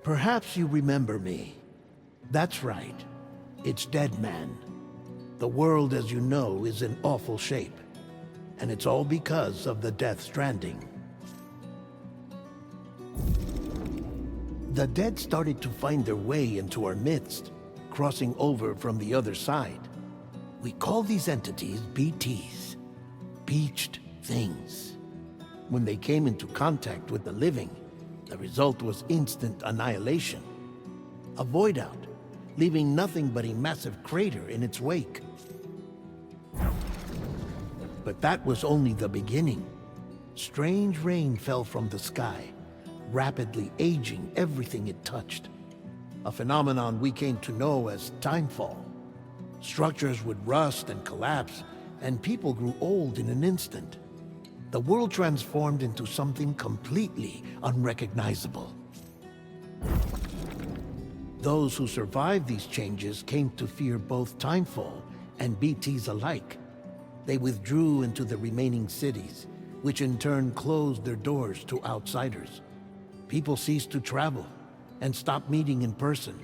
Perhaps you remember me. That's right. It's Dead Man. The world, as you know, is in awful shape. And it's all because of the Death Stranding. The dead started to find their way into our midst, crossing over from the other side. We call these entities BTs, Beached Things. When they came into contact with the living, the result was instant annihilation. A void out, leaving nothing but a massive crater in its wake. But that was only the beginning. Strange rain fell from the sky, rapidly aging everything it touched. A phenomenon we came to know as timefall. Structures would rust and collapse, and people grew old in an instant. The world transformed into something completely unrecognizable. Those who survived these changes came to fear both timefall and BTs alike. They withdrew into the remaining cities, which in turn closed their doors to outsiders. People ceased to travel and stopped meeting in person.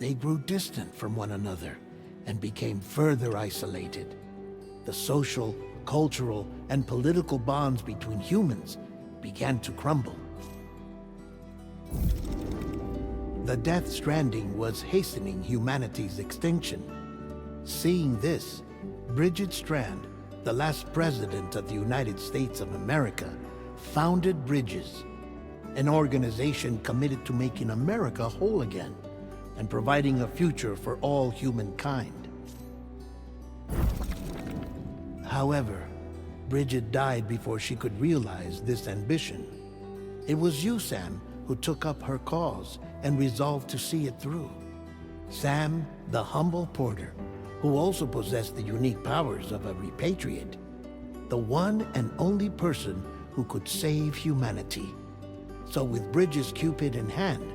They grew distant from one another and became further isolated. The social, cultural, and political bonds between humans began to crumble. The Death Stranding was hastening humanity's extinction. Seeing this, Bridget Strand, the last president of the United States of America, founded Bridges, an organization committed to making America whole again and providing a future for all humankind. However, Bridget died before she could realize this ambition. It was you, Sam, who took up her cause and resolved to see it through. Sam, the humble porter, who also possessed the unique powers of a repatriate. The one and only person who could save humanity. So with Bridges' Cupid in hand,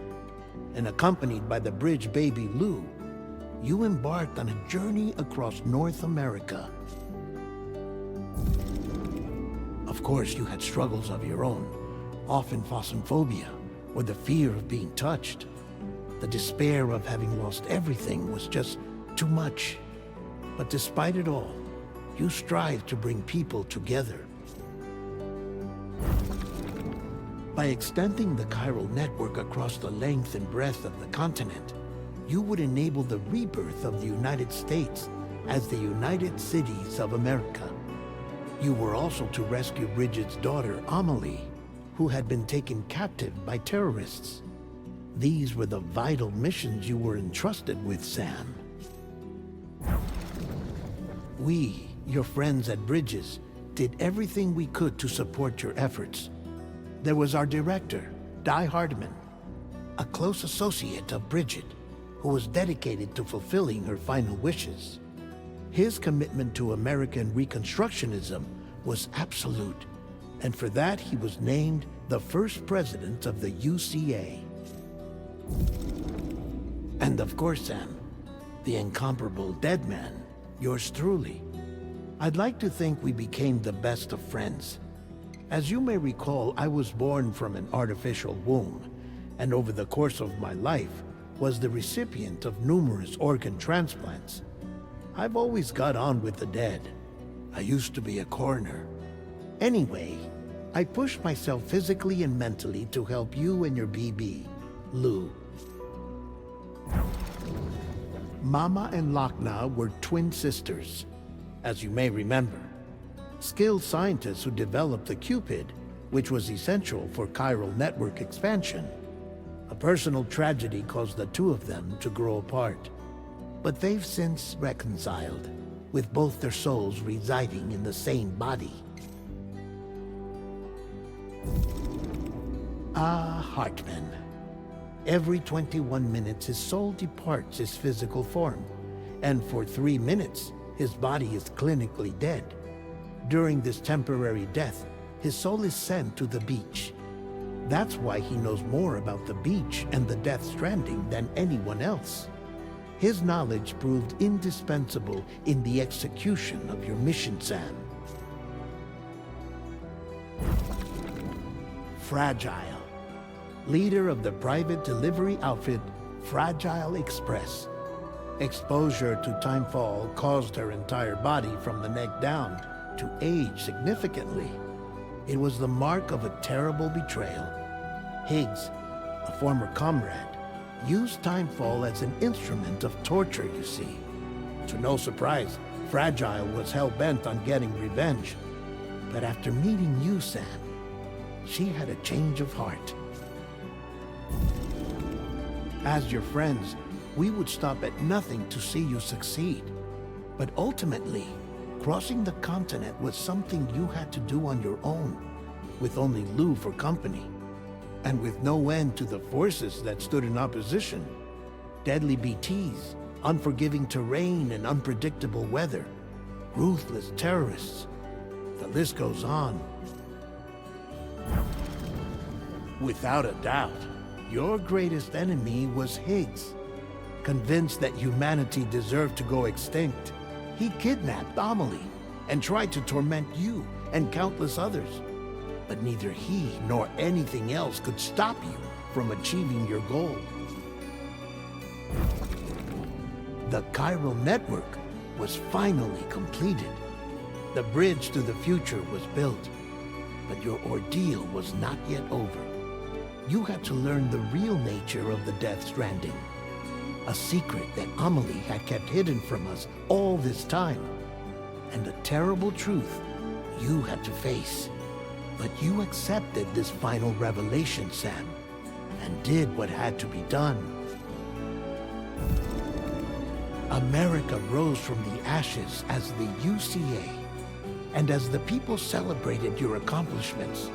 and accompanied by the bridge baby Lou, you embarked on a journey across North America. Of course, you had struggles of your own, often phasmophobia, or the fear of being touched. The despair of having lost everything was just too much. But despite it all, you strived to bring people together. By extending the chiral network across the length and breadth of the continent, you would enable the rebirth of the United States as the United Cities of America. You were also to rescue Bridget's daughter, Amelie, who had been taken captive by terrorists. These were the vital missions you were entrusted with, Sam. We, your friends at Bridges, did everything we could to support your efforts. There was our director, Di Hardman, a close associate of Bridget, who was dedicated to fulfilling her final wishes. His commitment to American Reconstructionism was absolute, and for that he was named the first president of the UCA. And of course, Sam, the incomparable Dead Man, yours truly. I'd like to think we became the best of friends. As you may recall, I was born from an artificial womb, and over the course of my life was the recipient of numerous organ transplants. I've always got on with the dead. I used to be a coroner. Anyway, I pushed myself physically and mentally to help you and your BB, Lou. Mama and Lakna were twin sisters, as you may remember. Skilled scientists who developed the Cupid, which was essential for chiral network expansion. A personal tragedy caused the two of them to grow apart. But they've since reconciled, with both their souls residing in the same body. Hartman. Every 21 minutes his soul departs his physical form, and for 3 minutes his body is clinically dead. During this temporary death, his soul is sent to the beach. That's why he knows more about the beach and the Death Stranding than anyone else. His knowledge proved indispensable in the execution of your mission, Sam. Fragile. leader of the private delivery outfit Fragile Express. Exposure to timefall caused her entire body from the neck down to age significantly. It was the mark of a terrible betrayal. Higgs, a former comrade, used timefall as an instrument of torture, you see. To no surprise, Fragile was hell-bent on getting revenge. But after meeting you, Sam, she had a change of heart. As your friends, we would stop at nothing to see you succeed. But ultimately, crossing the continent was something you had to do on your own, with only Lou for company, and with no end to the forces that stood in opposition. Deadly BTs, unforgiving terrain and unpredictable weather, ruthless terrorists. The list goes on. Without a doubt, your greatest enemy was Higgs. Convinced that humanity deserved to go extinct, he kidnapped Amelie and tried to torment you and countless others. But neither he nor anything else could stop you from achieving your goal. The chiral network was finally completed. The bridge to the future was built, but your ordeal was not yet over. You had to learn the real nature of the Death Stranding, a secret that Amelie had kept hidden from us all this time, and a terrible truth you had to face. But you accepted this final revelation, Sam, and did what had to be done. America rose from the ashes as the UCA, and as the people celebrated your accomplishments,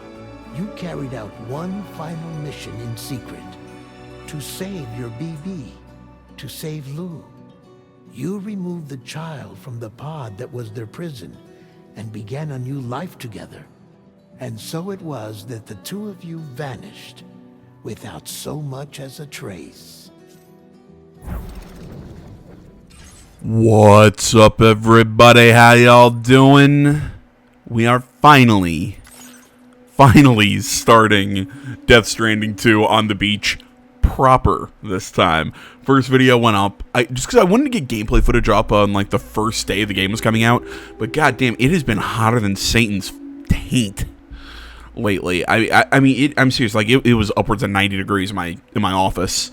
you carried out one final mission in secret: to save your BB, to save Lou. You removed the child from the pod that was their prison and began a new life together. And so it was that the two of you vanished without so much as a trace. What's up, everybody? How y'all doing? We are finally starting Death Stranding 2 on the beach proper this time. First video went up just because I wanted to get gameplay footage up on like the first day the game was coming out, but goddamn, it has been hotter than Satan's taint lately. I mean, I'm serious. Like it was upwards of 90 degrees in my office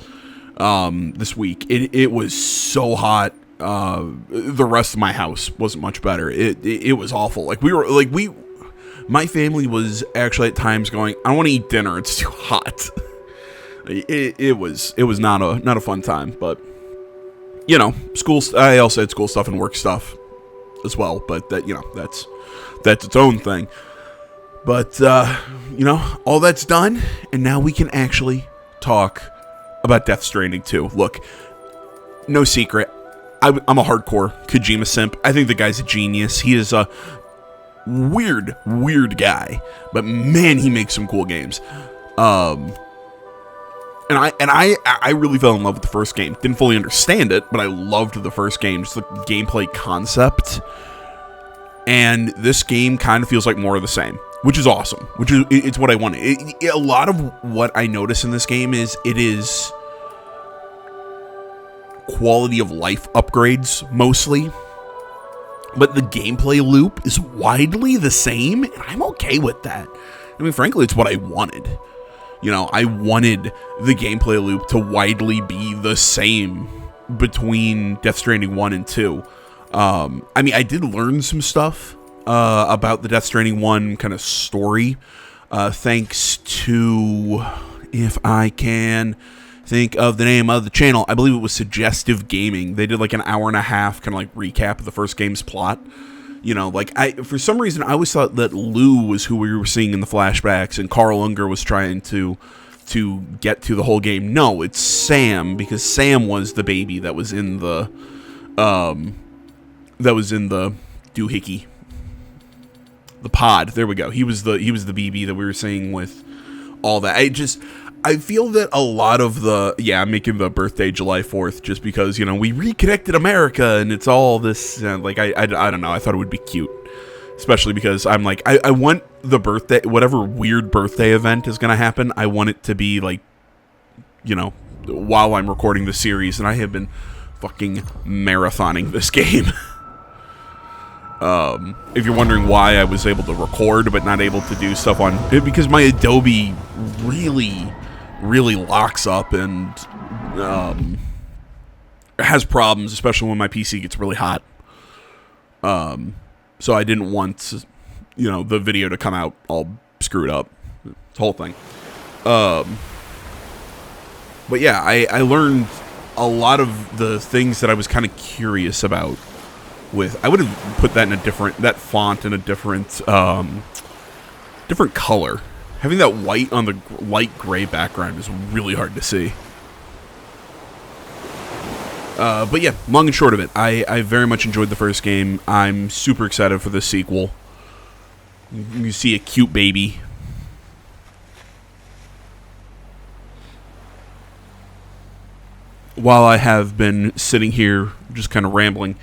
this week. It was so hot. The rest of my house wasn't much better. It was awful. My family was actually at times going, I don't want to eat dinner, it's too hot. It was not a fun time, but you know, I also had school stuff and work stuff as well, but that, you know, that's its own thing. But you know, all that's done, and now we can actually talk about Death Stranding 2. Look, no secret, I'm a hardcore Kojima simp. I think the guy's a genius. He is a weird guy, but man, he makes some cool games. And I really fell in love with the first game. Didn't fully understand it, but I loved the first game, just the gameplay concept. And this game kind of feels like more of the same, which is awesome. It's what I wanted. A lot of what I notice in this game is it is quality of life upgrades mostly, but the gameplay loop is widely the same, and I'm okay with that. I mean, frankly, it's what I wanted. You know, I wanted the gameplay loop to widely be the same between Death Stranding 1 and 2. I mean, I did learn some stuff about the Death Stranding 1 kind of story, thanks to, if I can think of the name of the channel, I believe it was Suggestive Gaming. They did like an hour and a half kind of like recap of the first game's plot. You know, like for some reason I always thought that Lou was who we were seeing in the flashbacks, and Carl Unger was trying to get to the whole game. No, it's Sam, because Sam was the baby that was in the doohickey, the pod. There we go. He was the BB that we were seeing with all that. I feel that a lot of I'm making the birthday July 4th just because, you know, we reconnected America and it's all this, like, I don't know, I thought it would be cute. especially because I'm like, I want the birthday, whatever weird birthday event is going to happen, I want it to be like, you know, while I'm recording the series, and I have been fucking marathoning this game. If you're wondering why I was able to record but not able to do stuff on it, because my Adobe really locks up and has problems, especially when my PC gets really hot. So I didn't want, you know, the video to come out all screwed up, the whole thing. But yeah, I learned a lot of the things that I was kind of curious about. I would have put that in that font in a different color. Having that white on the light gray background is really hard to see. But yeah, long and short of it, I very much enjoyed the first game. I'm super excited for the sequel. You see a cute baby. While I have been sitting here just kind of rambling,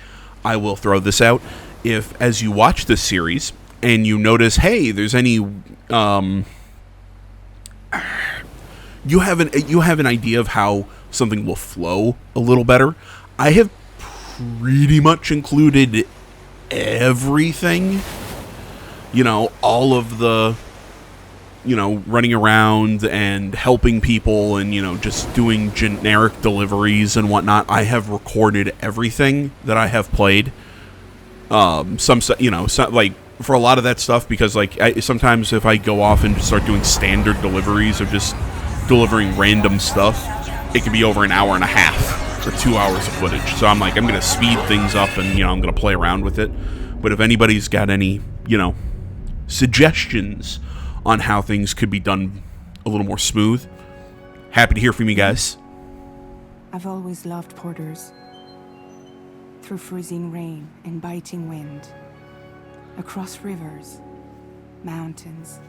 I will throw this out. If, as you watch this series, and you notice, hey, there's any, you have an idea of how something will flow a little better. I have pretty much included everything. You know, all of the, you know, running around and helping people and, you know, just doing generic deliveries and whatnot. I have recorded everything that I have played. Like, for a lot of that stuff, because, like, sometimes if I go off and start doing standard deliveries of just delivering random stuff, it can be over an hour and a half or 2 hours of footage. So I'm like, I'm going to speed things up and, you know, I'm going to play around with it. But if anybody's got any, you know, suggestions on how things could be done a little more smooth, happy to hear from you guys. I've always loved porters. Through freezing rain and biting wind, across rivers, mountains,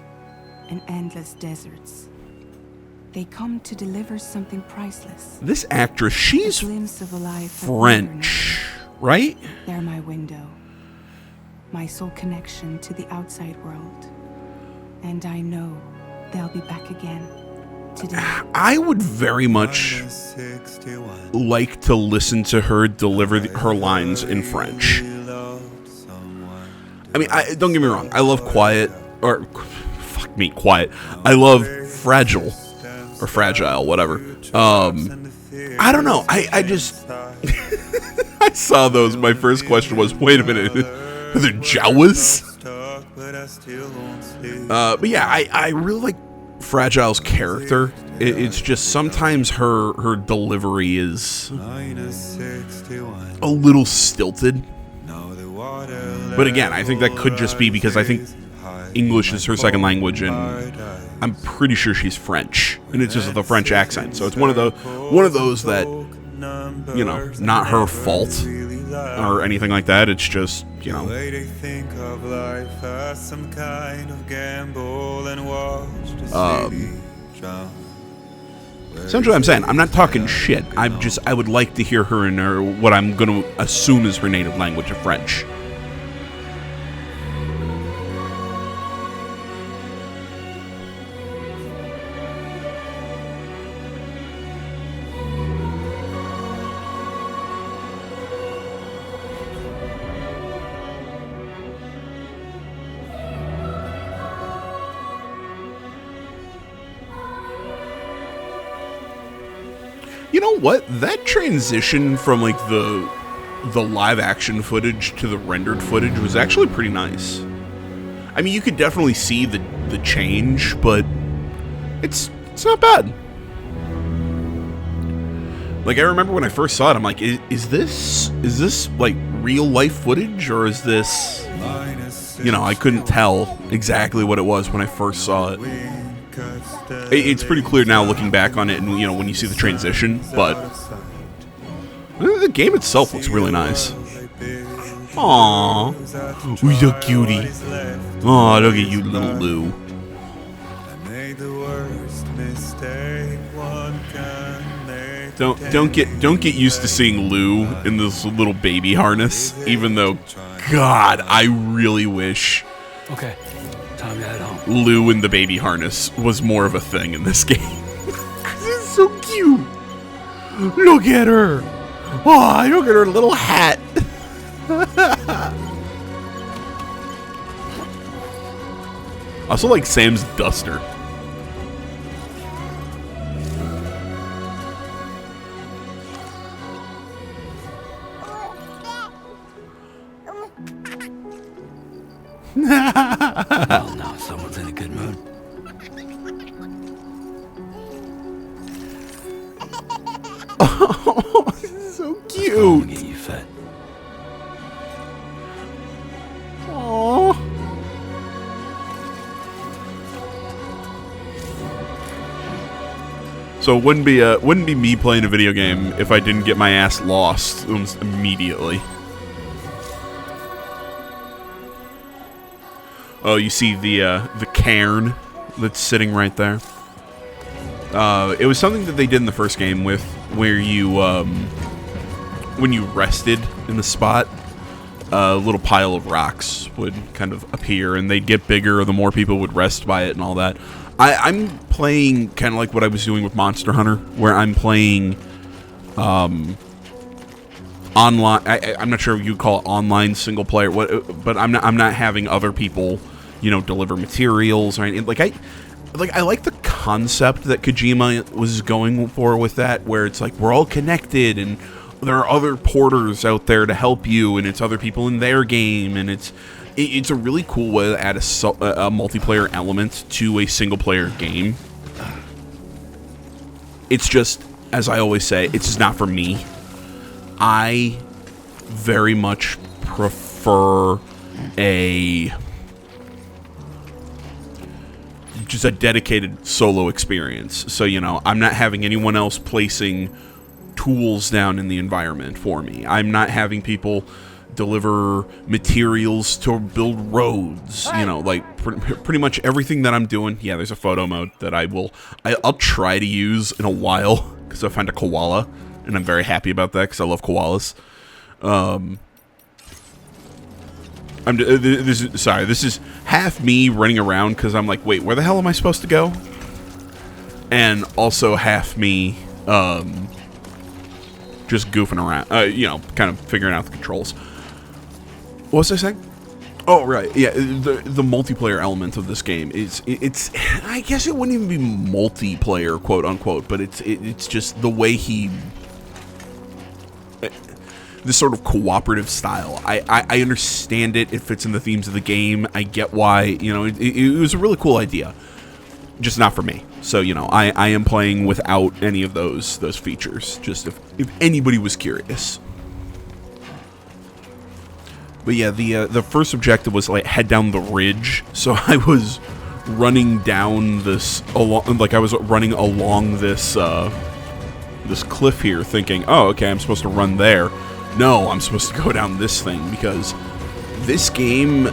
and endless deserts, they come to deliver something priceless. This actress, she's a glimpse of a life French, right? They're my window, my sole connection to the outside world. And I know they'll be back again today. I would very much like to listen to her deliver her lines in French. I mean, don't get me wrong. I love Quiet. I love Fragile. Or Fragile, whatever. I don't know. I just... I saw those. My first question was, wait a minute. Are there Jawas? But yeah, I really like Fragile's character. It's just sometimes her delivery is a little stilted. But again, I think that could just be because I think English is her second language, and I'm pretty sure she's French, and it's just the French accent. So it's one of those that, you know, not her fault or anything like that. It's just, you know. Essentially, I'm saying I'm not talking shit. I would like to hear her in what I'm going to assume is her native language of French. You know what? That transition from, like, the live action footage to the rendered footage was actually pretty nice. I mean, you could definitely see the change, but it's not bad. Like, I remember when I first saw it, I'm like, is this like real life footage, or is this, you know, I couldn't tell exactly what it was when I first saw it. It's pretty clear now looking back on it, and, you know, when you see the transition, but the game itself looks really nice. Aww. Who's a cutie? Aw, look at you, little Lou. Don't get used to seeing Lou in this little baby harness, even though, God, I really wish Okay, time to head home. Lou in the baby harness was more of a thing in this game. She's so cute. Look at her. Oh, look at her little hat. I also like Sam's duster. Well, now someone's in a good mood. Oh, so I'll cute. get you fed. Aww. So it wouldn't be me playing a video game if I didn't get my ass lost almost immediately. Oh, you see the cairn that's sitting right there. It was something that they did in the first game with where you when you rested in the spot, a little pile of rocks would kind of appear, and they'd get bigger the more people would rest by it and all that. I'm playing kind of like what I was doing with Monster Hunter, where I'm playing online. I'm not sure if you call it online single player, but I'm not having other people, deliver materials or anything. I like the concept that Kojima was going for with that, where it's like we're all connected and there are other porters out there to help you, and it's other people in their game, and it's a really cool way to add a multiplayer element to a single player game. It's just, as I always say, it's just not for me. I very much prefer just a dedicated solo experience. So, I'm not having anyone else placing tools down in the environment for me. I'm not having people deliver materials to build roads. Pretty much everything that I'm doing. Yeah, there's a photo mode that I'll try to use in a while because I find a koala, and I'm very happy about that because I love koalas. This is half me running around because I'm like, wait, where the hell am I supposed to go? And also half me just goofing around, kind of figuring out the controls. What was I saying? Oh, right. Yeah, the multiplayer element of this game it's I guess it wouldn't even be multiplayer, quote unquote, but it's just the way this sort of cooperative style. I understand it. It fits in the themes of the game. I get why, it was a really cool idea. Just not for me. So, I am playing without any of those features, just if anybody was curious. But yeah, the first objective was head down the ridge. So I was running down this along this this cliff here, thinking, oh, okay, I'm supposed to run there. No, I'm supposed to go down this thing because this game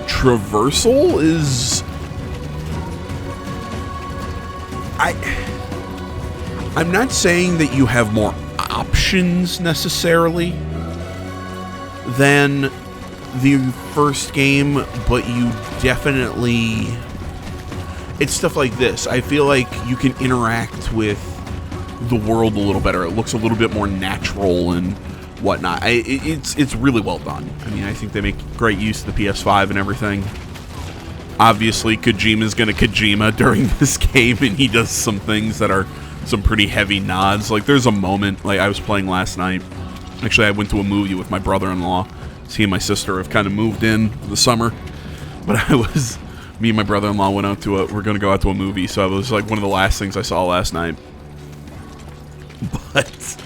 traversal is. I'm not saying that you have more options necessarily than the first game, but you definitely... It's stuff like this. I feel like you can interact with the world a little better. It looks a little bit more natural and whatnot. It's really well done. I mean, I think they make great use of the PS5 and everything. Obviously, Kojima's gonna Kojima during this game, and he does some things that are some pretty heavy nods. There's a moment, I was playing last night. Actually, I went to a movie with my brother-in-law. He and my sister have kind of moved in for the summer. But me and my brother-in-law went out to we're gonna go out to a movie, so it was one of the last things I saw last night. But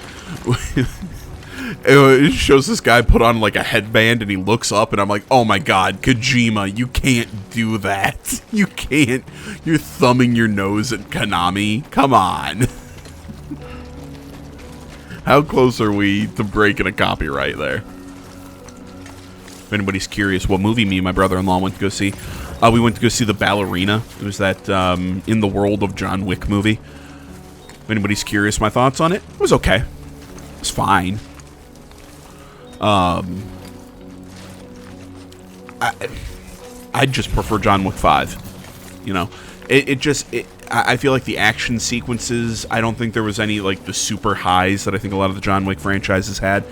it shows this guy put on a headband, and he looks up, and I'm like, oh my god, Kojima, you can't do that. You can't. You're thumbing your nose at Konami. Come on. How close are we to breaking a copyright there? If anybody's curious what movie me and my brother-in-law went to go see, we went to go see The Ballerina. It was that In the World of John Wick movie. If anybody's curious, my thoughts on it, it was okay. It was fine. I'd just prefer John Wick 5. You know, I feel like the action sequences, I don't think there was any, like, the super highs that I think a lot of the John Wick franchises had.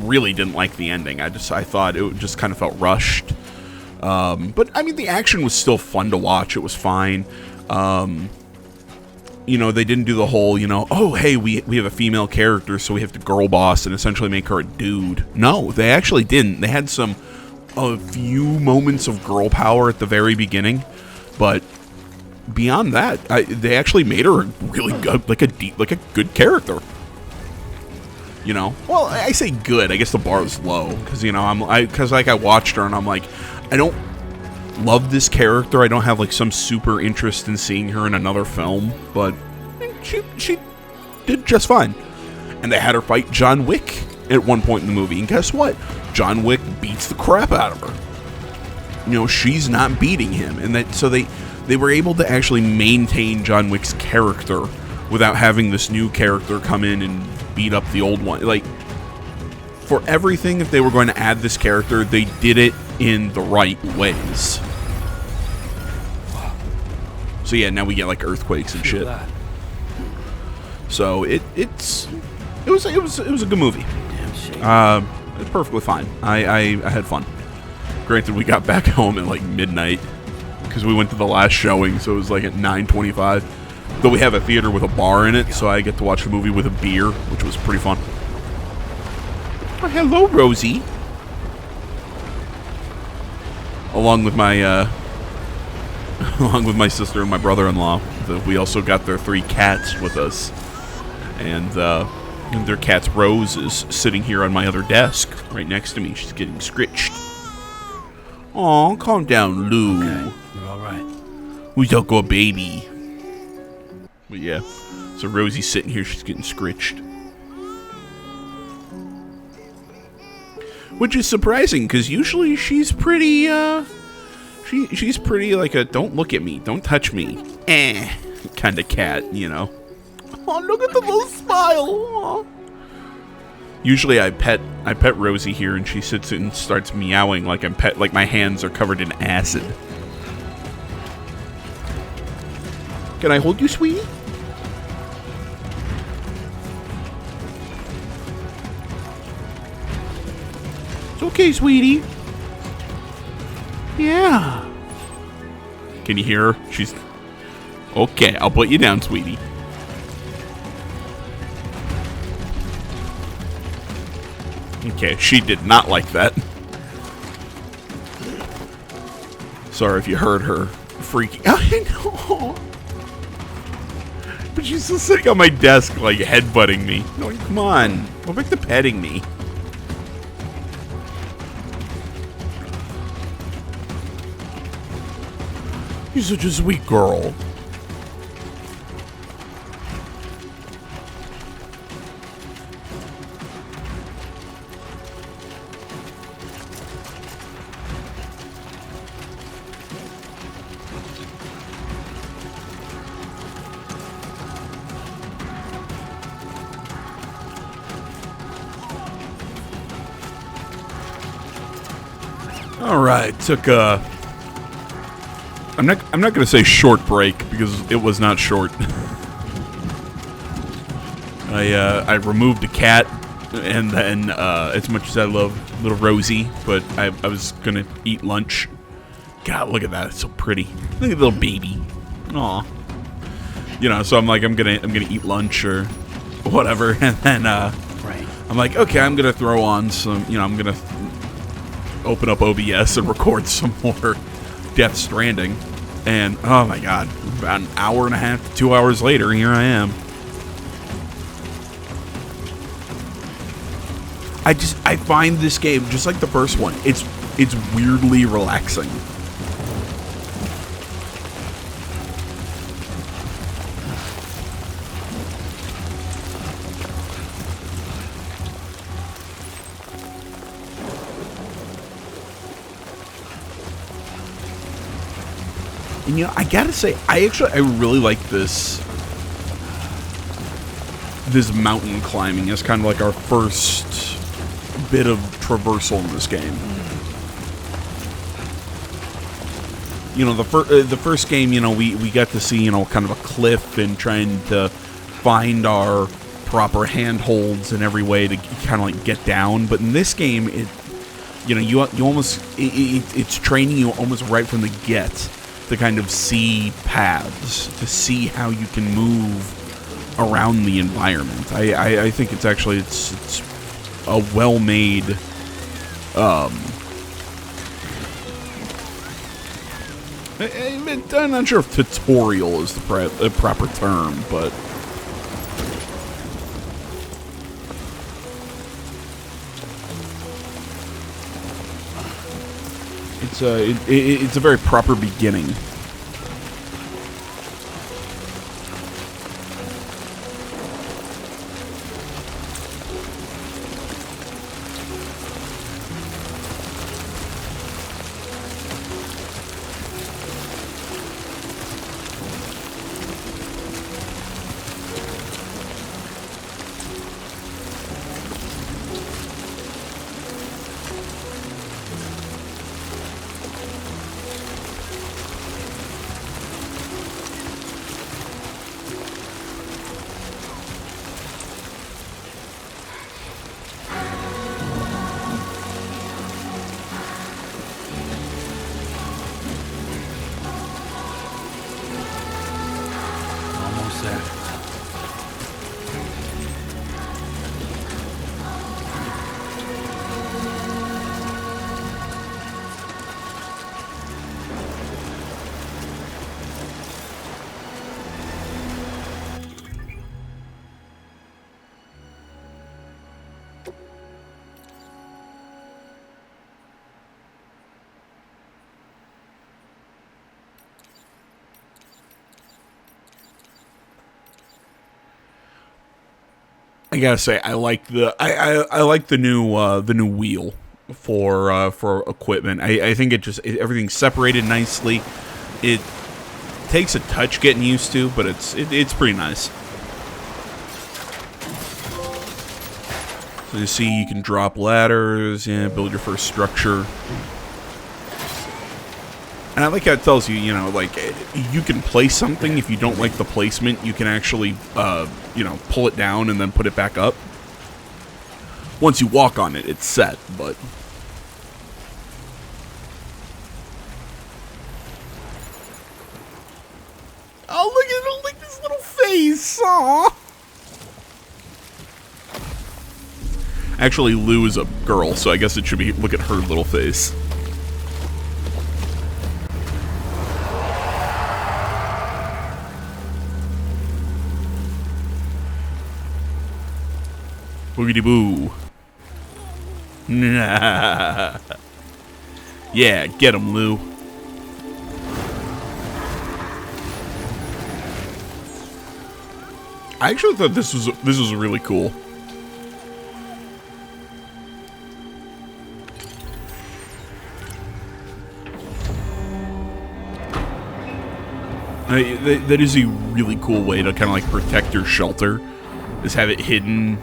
Really didn't like the ending. I thought it just kind of felt rushed. But, I mean, the action was still fun to watch. It was fine. You know, they didn't do the whole, you know, oh, hey, we have a female character, so we have to girl boss and essentially make her a dude. No, they actually didn't. They had a few moments of girl power at the very beginning, but beyond that, they actually made her really good, like a good character. You know, well, I say good. I guess the bar is low because, you know, I watched her and I'm like, I don't love this character. I don't have like some super interest in seeing her in another film, but she did just fine. And they had her fight John Wick at one point in the movie, and guess what? John Wick beats the crap out of her. You know, she's not beating him, and so they were able to actually maintain John Wick's character without having this new character come in and beat up the old one. Like, for everything, if they were going to add this character, they did it in the right ways. So yeah, now we get like earthquakes and shit. So it was a good movie. It's perfectly fine. I had fun. Granted, we got back home at like midnight because we went to the last showing, so it was like at 9:25. Though we have a theater with a bar in it, so I get to watch the movie with a beer, which was pretty fun. Oh, hello, Rosie. Along with my sister and my brother-in-law, we also got their 3 cats with us, and their cat's Rose is sitting here on my other desk, right next to me. She's getting scritched. Aw, calm down, Lou. Okay, you're all right. Who's up, go baby? But yeah, so Rosie's sitting here. She's getting scritched, which is surprising because usually she's pretty. She's pretty like a don't look at me, don't touch me, kind of cat, you know. Oh, look at the little smile. Aww. Usually I pet Rosie here, and she sits and starts meowing like my hands are covered in acid. Can I hold you, sweetie? It's okay, sweetie. Yeah. Can you hear her? She's okay. I'll put you down, sweetie. Okay, she did not like that. Sorry if you heard her freaking out. I know. But she's still sitting on my desk, like, headbutting me. No, come on. Go back to petting me. You're such a sweet girl. All right, took a. I'm not gonna say short break because it was not short. I removed a cat, and then as much as I love little Rosie, but I was gonna eat lunch. God, look at that! It's so pretty. Look at the little baby. Aw. You know, so I'm like, I'm gonna eat lunch or whatever, and then I'm like, okay, I'm gonna throw on some. You know, I'm gonna open up OBS and record some more Death Stranding. And, oh my god, about an hour and a half to 2 hours later, here I am. I find this game, just like the first one, it's weirdly relaxing. And, you know, I gotta say, I really like this. this mountain climbing as kind of like our first bit of traversal in this game. You know, the first game, you know, we got to see, you know, kind of a cliff and trying to find our proper handholds in every way to kind of like get down. But in this game, it, you know, you almost it's training you almost right from the get to kind of see paths, to see how you can move around the environment. I think it's actually it's a well-made I'm not sure if tutorial is the proper term, but it's a very proper beginning. Almost there. I gotta say, I like the I like the new wheel for equipment. I think everything's separated nicely. It takes a touch getting used to, but it's pretty nice. So you see, you can drop ladders, build your first structure. And I like how it tells you, you know, like, you can place something. If you don't like the placement, you can actually, you know, pull it down and then put it back up. Once you walk on it, it's set, but... Oh, look at it, like this little face! Aww! Actually, Lou is a girl, so I guess it should be, look at her little face. Boogity boo. Nah. Yeah, get him, Lou. I actually thought this was really cool. That is a really cool way to kind of like protect your shelter, is have it hidden,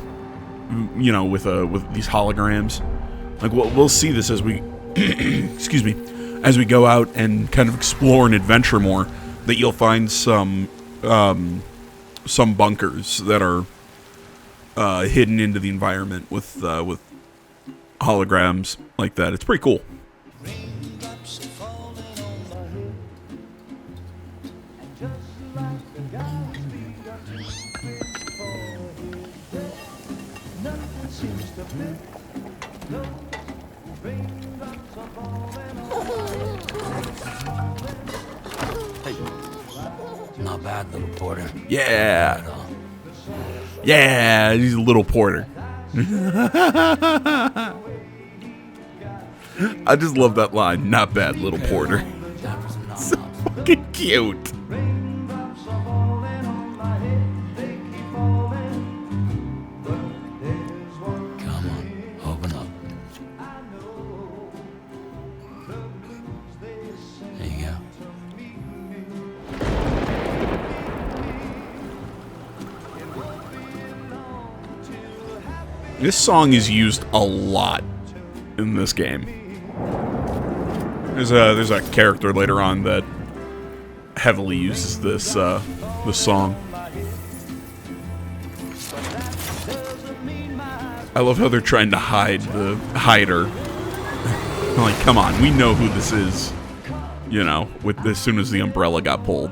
you know, with these holograms. Like we'll see this as we, excuse me, as we go out and kind of explore and adventure more. That you'll find some bunkers that are hidden into the environment with holograms like that. It's pretty cool. Not bad, little porter. Yeah. Yeah, he's a little porter. I just love that line. Not bad, little porter. So fucking cute. Come on, open up. There you go. This song is used a lot in this game. There's a character later on that heavily uses this song. I love how they're trying to hide her. Like, come on, we know who this is. You know, with as soon as the umbrella got pulled.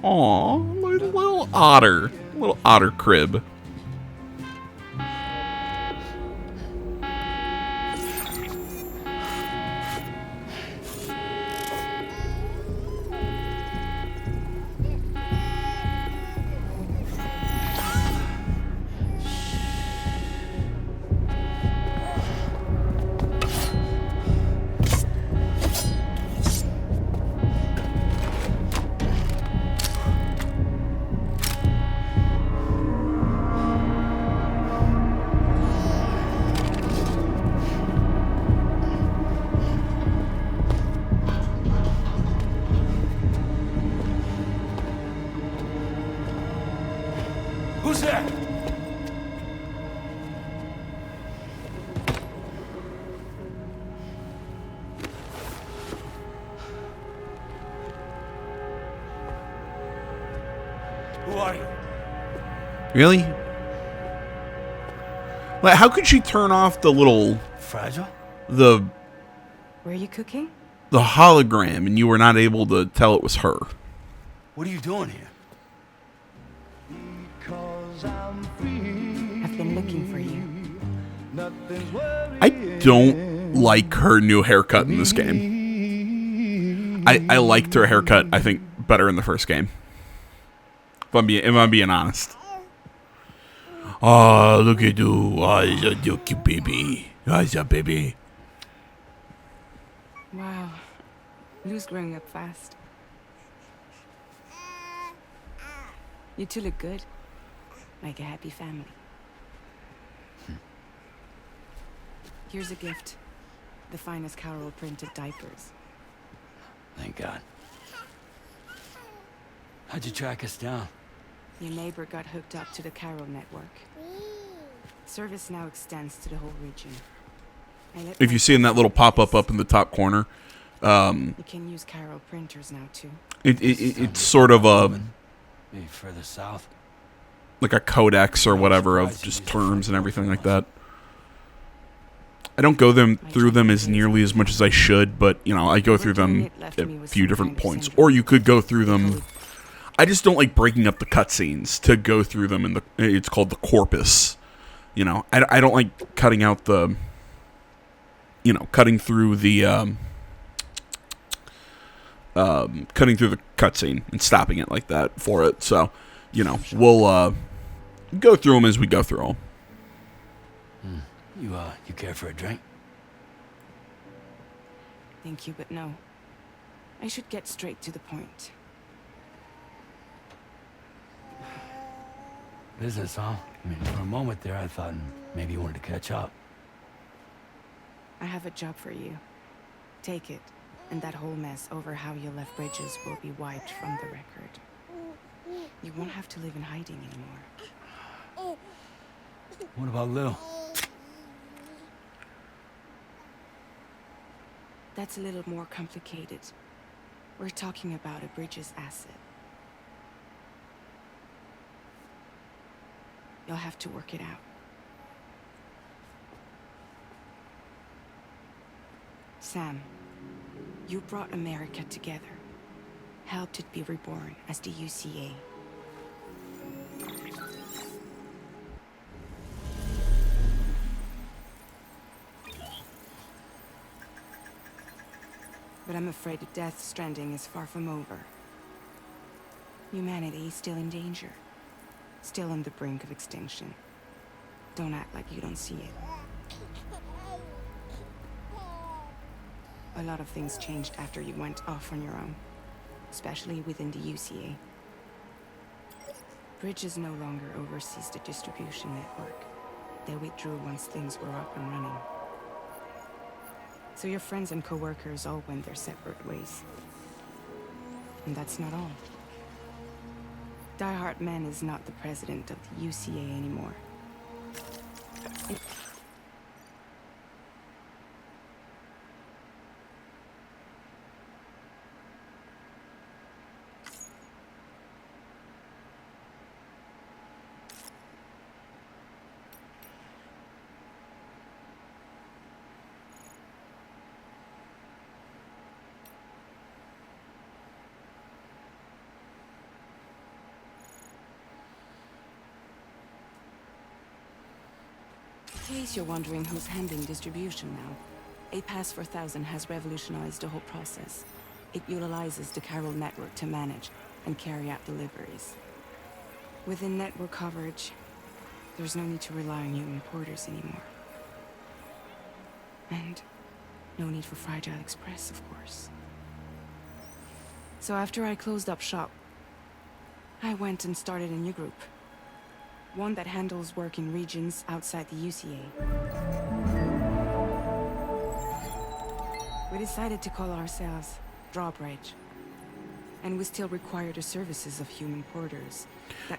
Aw, little otter crib. Who's there? Who are you? Really? Like, how could she turn off the little Fragile? the Were you cooking? hologram and you were not able to tell it was her? What are you doing here? I've been looking for you. I don't like her new haircut in this game. I liked her haircut, I think, better in the first game. If I'm being honest. Oh, look at you. Oh, you're a cute baby. Oh, a baby. Wow. Lou's growing up fast. You two look good. Like a happy family. Here's a gift. The finest Carol printed diapers. Thank God. How'd you track us down? Your neighbor got hooked up to the Carol network. Service now extends to the whole region. If you see in that little pop-up up in the top corner, you can use Carol printers now too. it's sort of a Maybe further south. like a codex or whatever of just terms and everything like that. I don't go through them as nearly as much as I should, but you know, I go through them at a few different points. Or you could go through them. I just don't like breaking up the cutscenes to go through them in the. It's called the corpus. You know, I don't like cutting out the. You know, cutting through the cutscene and stopping it like that for it. So, you know, we'll go through them as we go through them. You care for a drink? Thank you, but no. I should get straight to the point. Business, huh? I mean, for a moment there, I thought maybe you wanted to catch up. I have a job for you. Take it, and that whole mess over how you left Bridges will be wiped from the record. You won't have to live in hiding anymore. What about Lou? That's a little more complicated. We're talking about a Bridges asset. You'll have to work it out. Sam, you brought America together, helped it be reborn as the UCA. But I'm afraid that Death Stranding is far from over. Humanity is still in danger, still on the brink of extinction. Don't act like you don't see it. A lot of things changed after you went off on your own, especially within the UCA. Bridges no longer oversees the distribution network. They withdrew once things were up and running. So your friends and co-workers all went their separate ways. And that's not all. Die Hartman is not the president of the UCA anymore. In case you're wondering who's handling distribution now, a Pass 4000 has revolutionized the whole process. It utilizes the chiral network to manage and carry out deliveries. Within network coverage, there's no need to rely on human porters anymore. And no need for Fragile Express, of course. So after I closed up shop, I went and started a new group. One that handles work in regions outside the UCA. We decided to call ourselves Drawbridge. And we still require the services of human porters.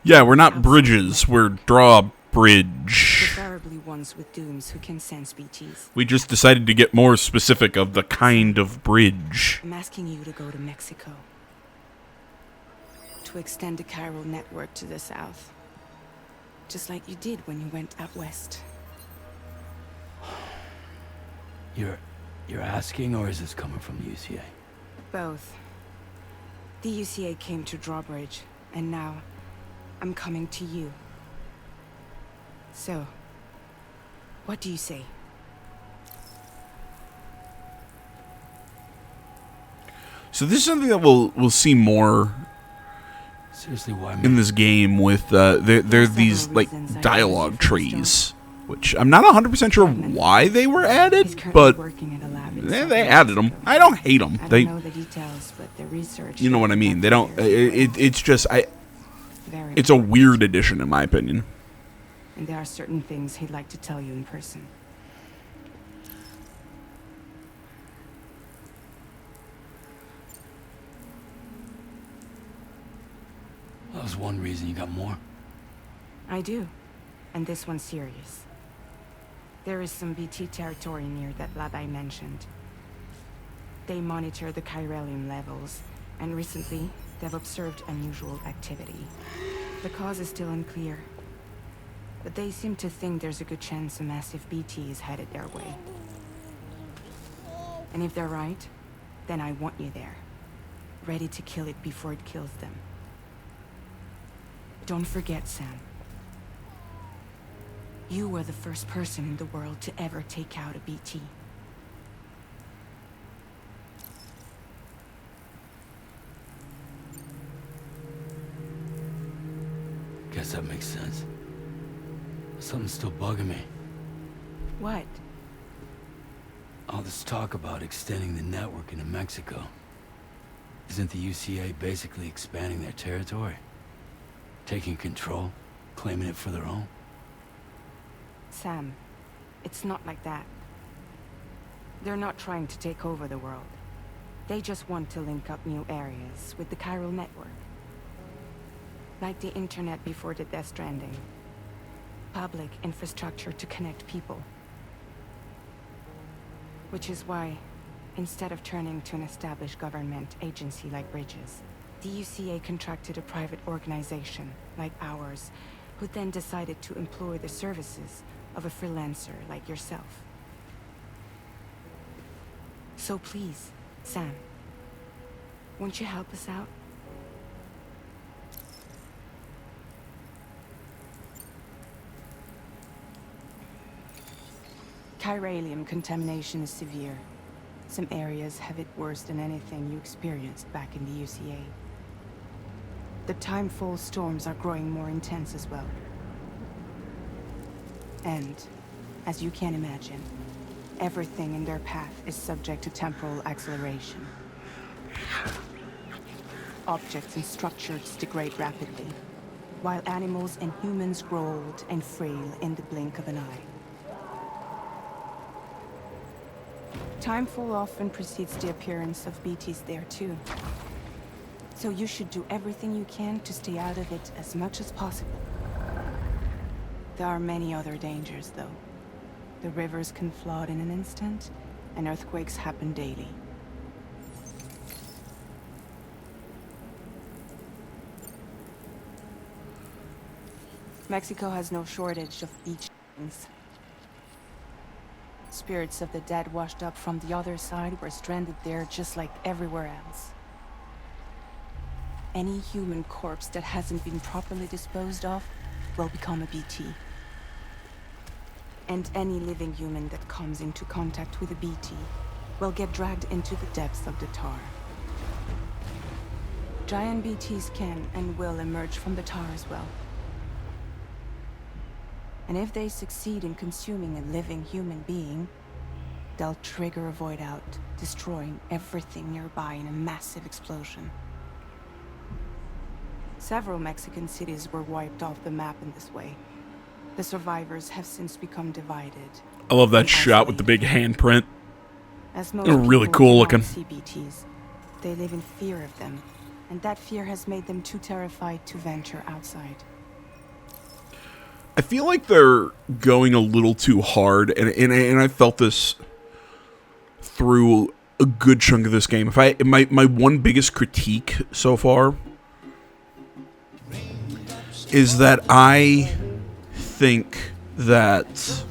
Yeah, we're not bridges, we're drawbridge. Preferably ones with dooms who can sense BTs. We just decided to get more specific of the kind of bridge. I'm asking you to go to Mexico. To extend the chiral network to the south. Just like you did when you went out west. You're asking, or is this coming from the UCA? Both. The UCA came to Drawbridge, and now I'm coming to you. So, what do you say? So this is something that we'll see more Seriously, why in this game with there are these like dialogue trees, which I'm not 100% sure why they were added, but they added them. I don't hate them. I They, don't know the details, but the research. you know what I mean. They don't. It's just it's a weird addition in my opinion. And there are certain things he'd like to tell you in person. That was one reason you got more. I do. And this one's serious. There is some BT territory near that lab I mentioned. They monitor the chiralium levels, and recently, they've observed unusual activity. The cause is still unclear, but they seem to think there's a good chance a massive BT is headed their way. And if they're right, then I want you there, ready to kill it before it kills them. Don't forget, Sam. You were the first person in the world to ever take out a BT. Guess that makes sense. Something's still bugging me. What? All this talk about extending the network into Mexico. Isn't the UCA basically expanding their territory? Taking control? Claiming it for their own? Sam, it's not like that. They're not trying to take over the world. They just want to link up new areas with the chiral network. Like the internet before the Death Stranding. Public infrastructure to connect people. Which is why, instead of turning to an established government agency like Bridges, the UCA contracted a private organization, like ours, who then decided to employ the services of a freelancer like yourself. So please, Sam, won't you help us out? Chiralium contamination is severe. Some areas have it worse than anything you experienced back in the UCA. The timefall storms are growing more intense as well. And, as you can imagine, everything in their path is subject to temporal acceleration. Objects and structures degrade rapidly, while animals and humans grow old and frail in the blink of an eye. Timefall often precedes the appearance of BTs there too. So you should do everything you can to stay out of it as much as possible. There are many other dangers, though. The rivers can flood in an instant, and earthquakes happen daily. Mexico has no shortage of beach things. Spirits of the dead washed up from the other side were stranded there just like everywhere else. Any human corpse that hasn't been properly disposed of will become a BT. And any living human that comes into contact with a BT will get dragged into the depths of the tar. Giant BTs can and will emerge from the tar as well. And if they succeed in consuming a living human being, they'll trigger a void out, destroying everything nearby in a massive explosion. Several Mexican cities were wiped off the map in this way. The survivors have since become divided. I love that and shot with the big isolated. handprint. As most Really people cool do looking. not see BTs, they live in fear of them, and that fear has made them too terrified to venture outside. I feel like they're going a little too hard, and I felt this through a good chunk of this game. My one biggest critique so far is that I think that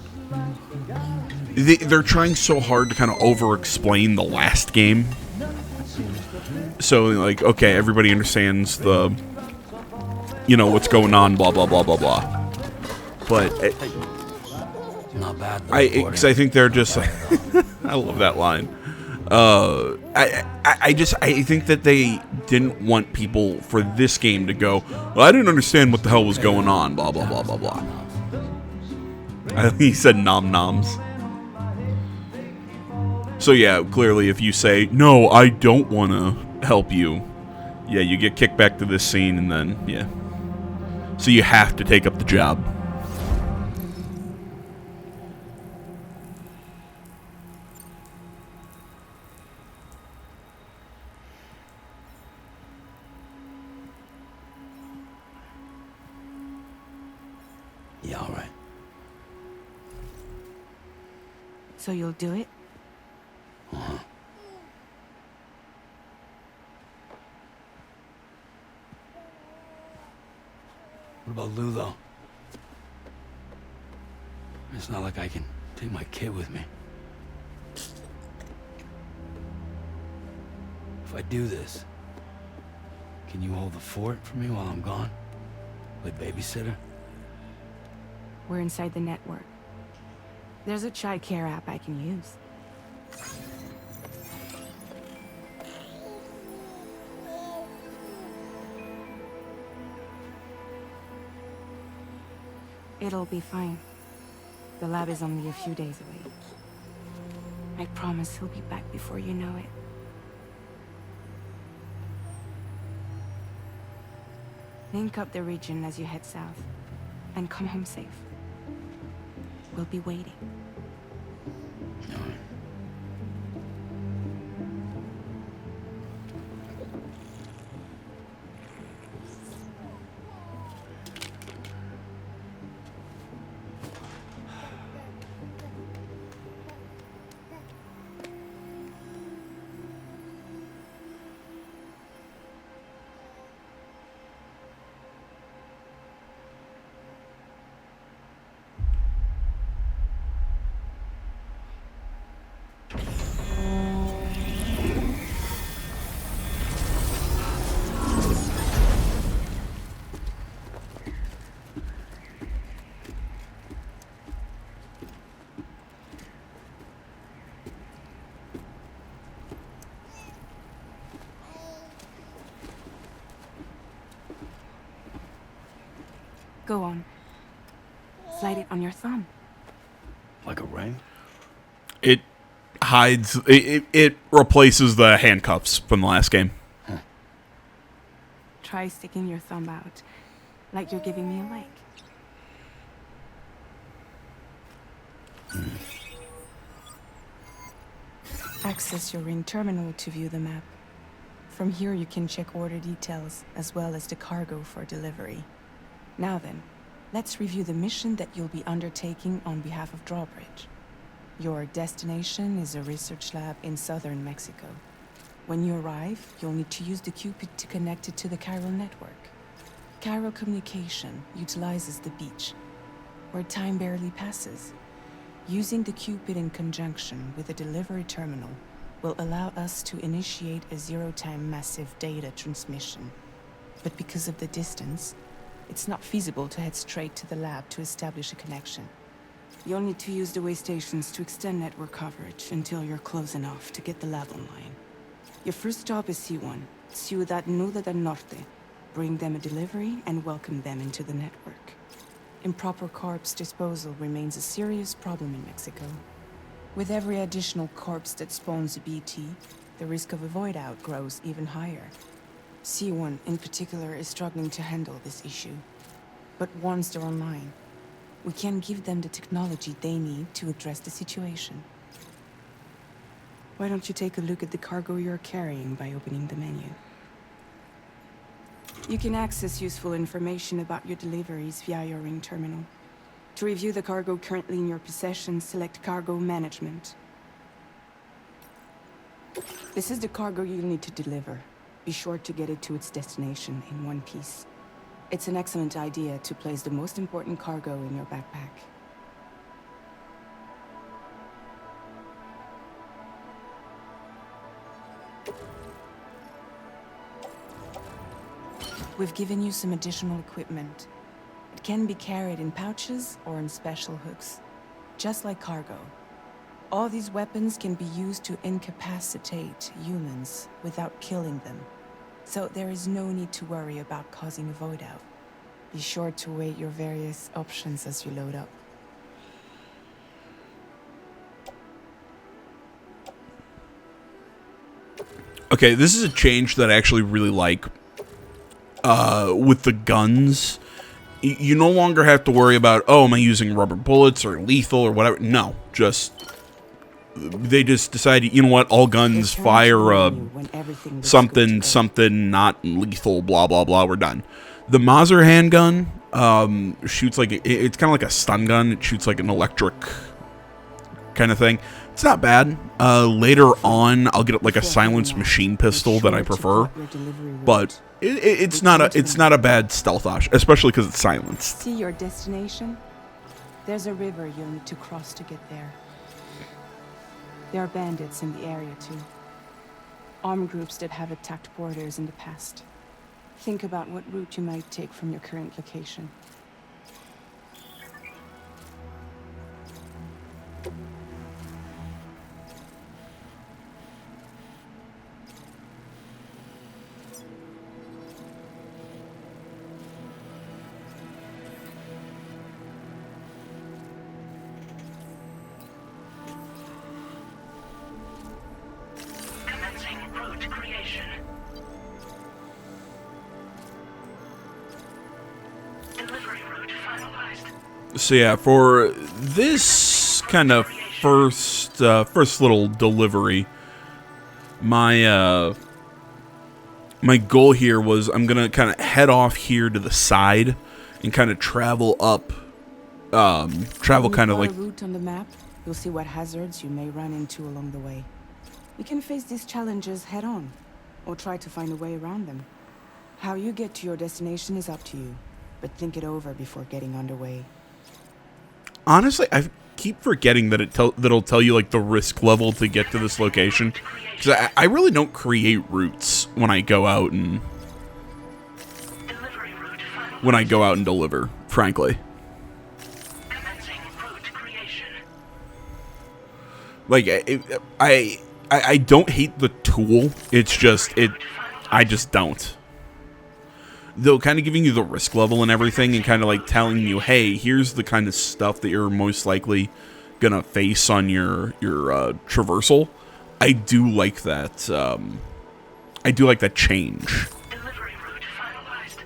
they're trying so hard to kind of over-explain the last game. So, like, okay, everybody understands the, you know, what's going on, blah, blah, blah, blah, blah. But Not bad. because I think they're just I love that line. I think that they didn't want people for this game to go, well, I didn't understand what the hell was going on, blah blah blah blah blah. I think he said nom noms. So yeah, clearly if you say, no, I don't want to help you, yeah, you get kicked back to this scene, and then yeah. So you have to take up the job. Yeah, all right. So you'll do it? What about Lou, though? It's not like I can take my kid with me. If I do this, can you hold the fort for me while I'm gone? Like babysitter? We're inside the network. There's a child care app I can use. It'll be fine. The lab is only a few days away. I promise he'll be back before you know it. Link up the region as you head south, and come home safe. We'll be waiting. All right. Go on. Slide it on your thumb. Like a ring? It hides. It replaces the handcuffs from the last game. Try sticking your thumb out, like you're giving me a like. Access your ring terminal to view the map. From here you can check order details, as well as the cargo for delivery. Now then, let's review the mission that you'll be undertaking on behalf of Drawbridge. Your destination is a research lab in southern Mexico. When you arrive, you'll need to use the Cupid to connect it to the chiral network. Chiral communication utilizes the beach, where time barely passes. Using the Cupid in conjunction with a delivery terminal will allow us to initiate a zero-time massive data transmission. But because of the distance, it's not feasible to head straight to the lab to establish a connection. You'll need to use the way stations to extend network coverage until you're close enough to get the lab online. Your first job is C1, Ciudad Nuda del Norte. Bring them a delivery and welcome them into the network. Improper corpse disposal remains a serious problem in Mexico. With every additional corpse that spawns a BT, the risk of a void out grows even higher. C1 in particular is struggling to handle this issue. But once they're online, we can give them the technology they need to address the situation. Why don't you take a look at the cargo you're carrying by opening the menu? You can access useful information about your deliveries via your ring terminal. To review the cargo currently in your possession, select Cargo Management. This is the cargo you'll need to deliver. Be sure to get it to its destination in one piece. It's an excellent idea to place the most important cargo in your backpack. We've given you some additional equipment. It can be carried in pouches or in special hooks, just like cargo. All these weapons can be used to incapacitate humans without killing them. So there is no need to worry about causing a void out. Be sure to weigh your various options as you load up. Okay, this is a change that I actually really like. With the guns, you no longer have to worry about, oh, am I using rubber bullets or lethal or whatever. No, they just decided, you know what, all guns fire something not lethal, blah, blah, blah, we're done. The Mauser handgun shoots like, it's kind of like a stun gun. It shoots like an electric kind of thing. It's not bad. Later on, I'll get like a silenced machine pistol that I prefer, but it's not a bad stealth option, especially because it's silenced. See your destination? There's a river you'll need to cross to get there. There are bandits in the area too. Armed groups that have attacked borders in the past. Think about what route you might take from your current location. So yeah, for this kind of first little delivery, my goal here was I'm gonna kind of head off here to the side and kind of travel up, travel kind of like a route on the map. You'll see what hazards you may run into along the way. You can face these challenges head on, or try to find a way around them. How you get to your destination is up to you, but think it over before getting underway. Honestly, I keep forgetting that it'll tell you like the risk level to get to this location, because I really don't create routes when I go out and deliver, frankly. Like I don't hate the tool. It's just I just don't. Though kind of giving you the risk level and everything and kind of like telling you, hey, here's the kind of stuff that you're most likely gonna face on your traversal. I do like that. I do like that change. Delivery route finalized.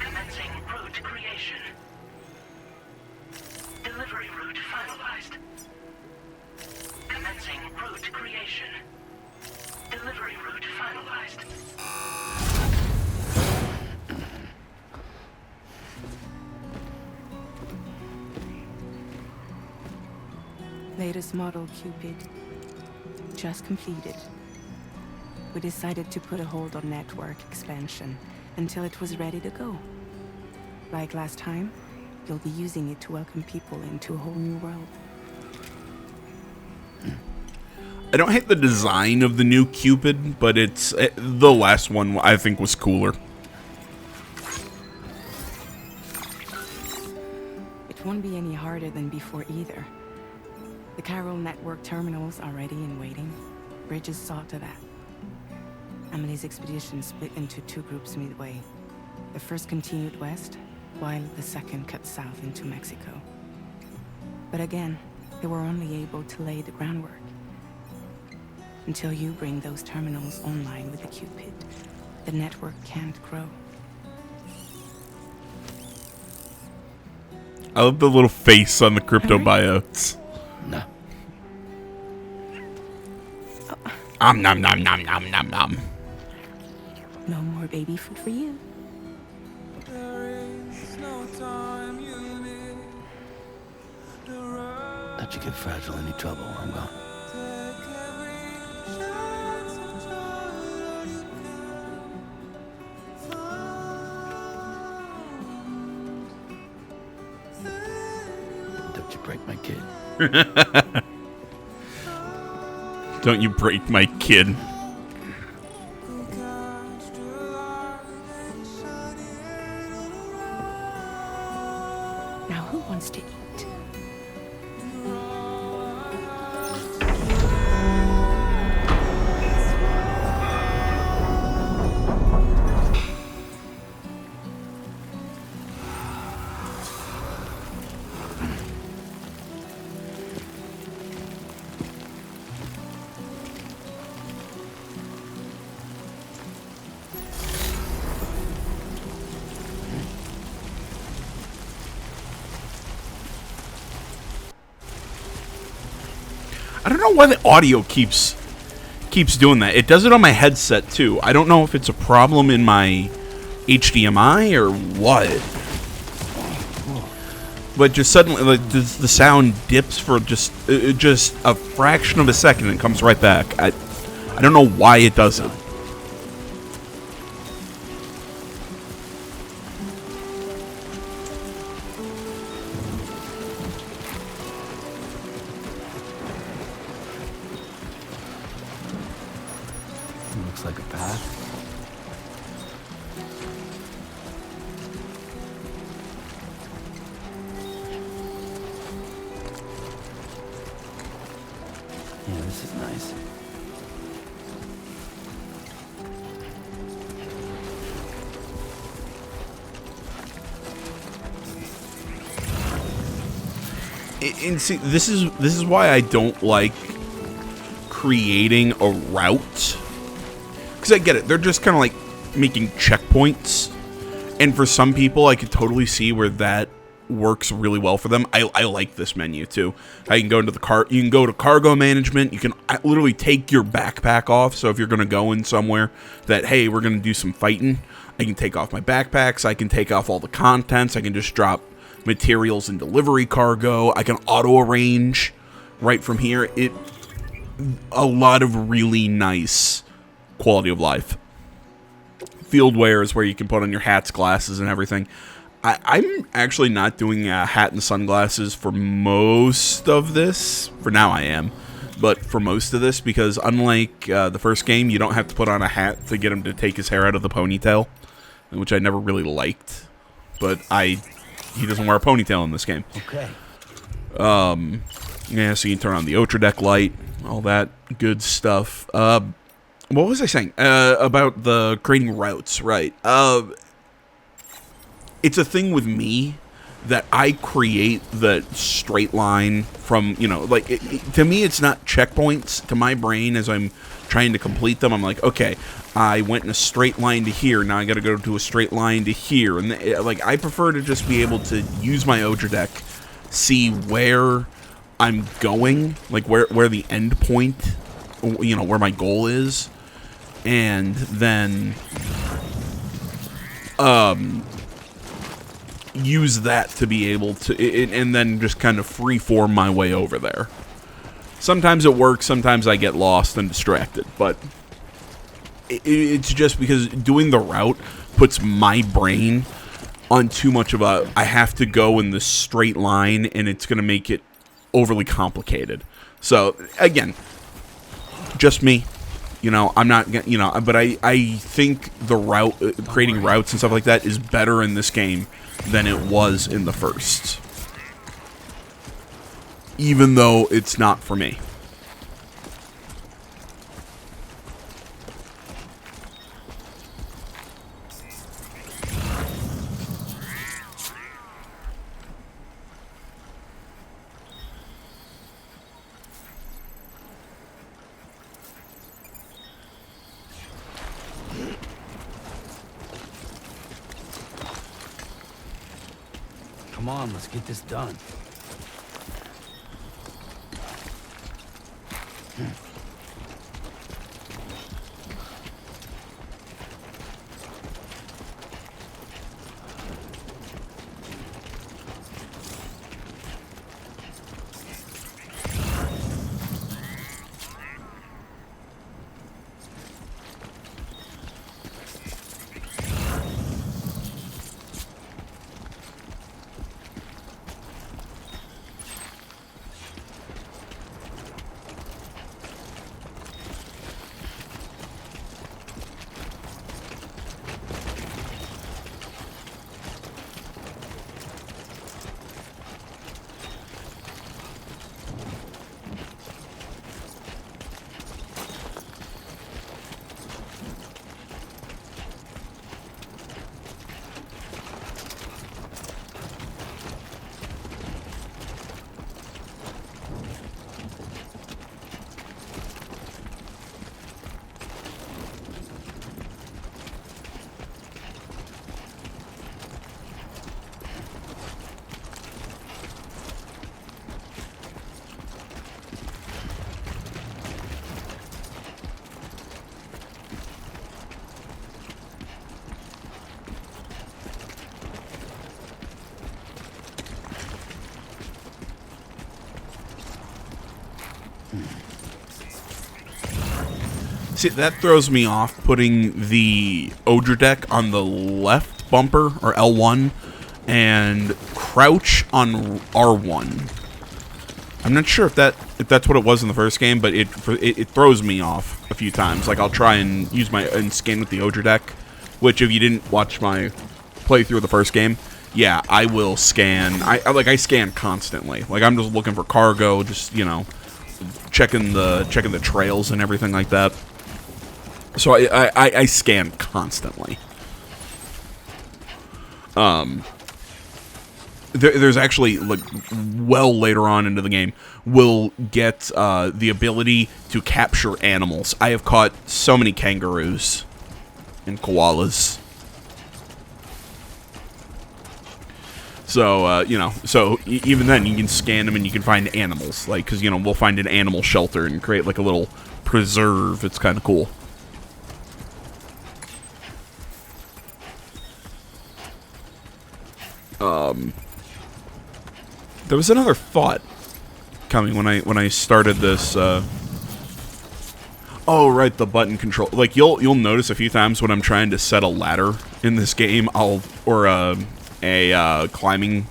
Commencing route creation. Delivery route finalized. Commencing route creation. Delivery route finalized. Latest model Cupid. Just completed. We decided to put a hold on network expansion until it was ready to go. Like last time, you'll be using it to welcome people into a whole new world. I don't hate the design of the new Cupid, but the last one I think was cooler. It won't be any harder than before either. The Carol network terminals are ready and waiting. Bridges saw to that. Emily's expedition split into two groups midway. The first continued west, while the second cut south into Mexico. But again, they were only able to lay the groundwork. Until you bring those terminals online with the Cupid, the network can't grow. I love the little face on the crypto biotes. No. Nom nom nom nom nom nom nom. No more baby food for you. Let you get fragile any trouble, I'm gone. Don't you break my kid. Don't you break my kid. Now who wants to eat? I don't know why the audio keeps doing that. It does it on my headset too. I don't know if it's a problem in my HDMI or what. But just suddenly, like, the sound dips for just a fraction of a second and comes right back. I don't know why it does it. Looks like a path. Yeah, this is nice. And see, this is why I don't like creating a route. Because I get it, they're just kind of like making checkpoints. And for some people, I could totally see where that works really well for them. I like this menu too. I can go into the you can go to cargo management. You can literally take your backpack off. So if you're going to go in somewhere that, hey, we're going to do some fighting, I can take off my backpacks. I can take off all the contents. I can just drop materials and delivery cargo. I can auto arrange right from here. A lot of really nice quality of life. Field wear is where you can put on your hats, glasses, and everything. I'm actually not doing a hat and sunglasses for most of this. For now I am. But for most of this, because unlike the first game, you don't have to put on a hat to get him to take his hair out of the ponytail, which I never really liked. But he doesn't wear a ponytail in this game. Okay. Yeah, so you can turn on the Ultra Deck light, all that good stuff. What was I saying? About the creating routes, right. It's a thing with me that I create the straight line from, like, to me it's not checkpoints. To my brain, as I'm trying to complete them, I'm like, okay, I went in a straight line to here, now I gotta go to a straight line to here. And, like, I prefer to just be able to use my Ultra Deck, see where I'm going, like, where the end point, where my goal is, and then use that to be able to, and then just kind of freeform my way over there. Sometimes it works, sometimes I get lost and distracted, but it's just because doing the route puts my brain on too much of a, I have to go in this straight line, and it's going to make it overly complicated. So, again, just me. You know, I'm not, you know, but I think the route, creating routes and stuff like that is better in this game than it was in the first. Even though it's not for me. Come on, let's get this done. See, that throws me off, putting the Odra deck on the left bumper, or L1, and crouch on R1. I'm not sure if that's what it was in the first game, but it throws me off a few times. Like, I'll try and use and scan with the Odra deck, which, if you didn't watch my playthrough of the first game, yeah, I will scan. I scan constantly. Like, I'm just looking for cargo, just, you know, checking the trails and everything like that. So I scan constantly. There's actually, like, well later on into the game, we'll get the ability to capture animals. I have caught so many kangaroos and koalas. So, you know, even then you can scan them and you can find animals. Like, because, you know, we'll find an animal shelter and create, like, a little preserve. It's kind of cool. There was another thought coming when I started this. Oh, right, the button control. Like, you'll notice a few times when I'm trying to set a ladder in this game, or a climbing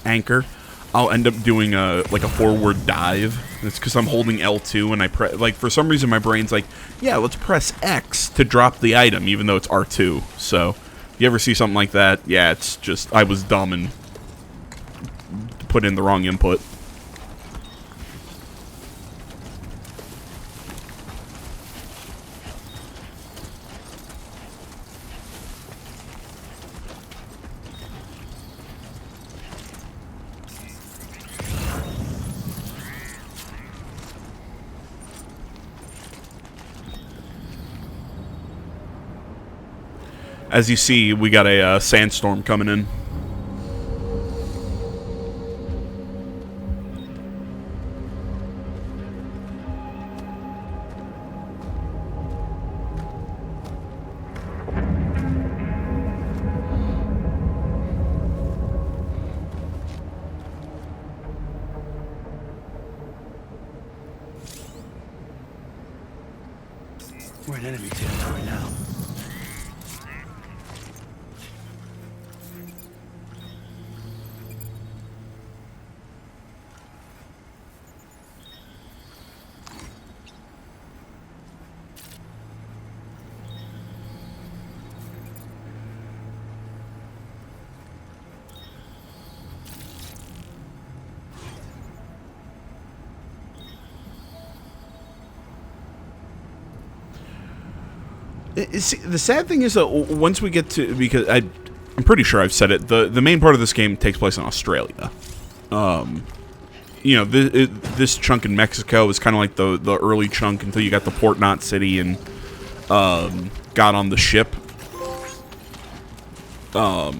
anchor, I'll end up doing a forward dive. It's because I'm holding L2 and like, for some reason my brain's like, yeah, let's press X to drop the item, even though it's R2. So, if you ever see something like that, yeah, it's just, I was dumb and put in the wrong input. As you see, we got a sandstorm coming in. We're in enemy territory now. See, the sad thing is that once we get to, because I'm pretty sure I've said it, the main part of this game takes place in Australia. You know, this chunk in Mexico is kind of like the early chunk until you got to Port Knot City and got on the ship. You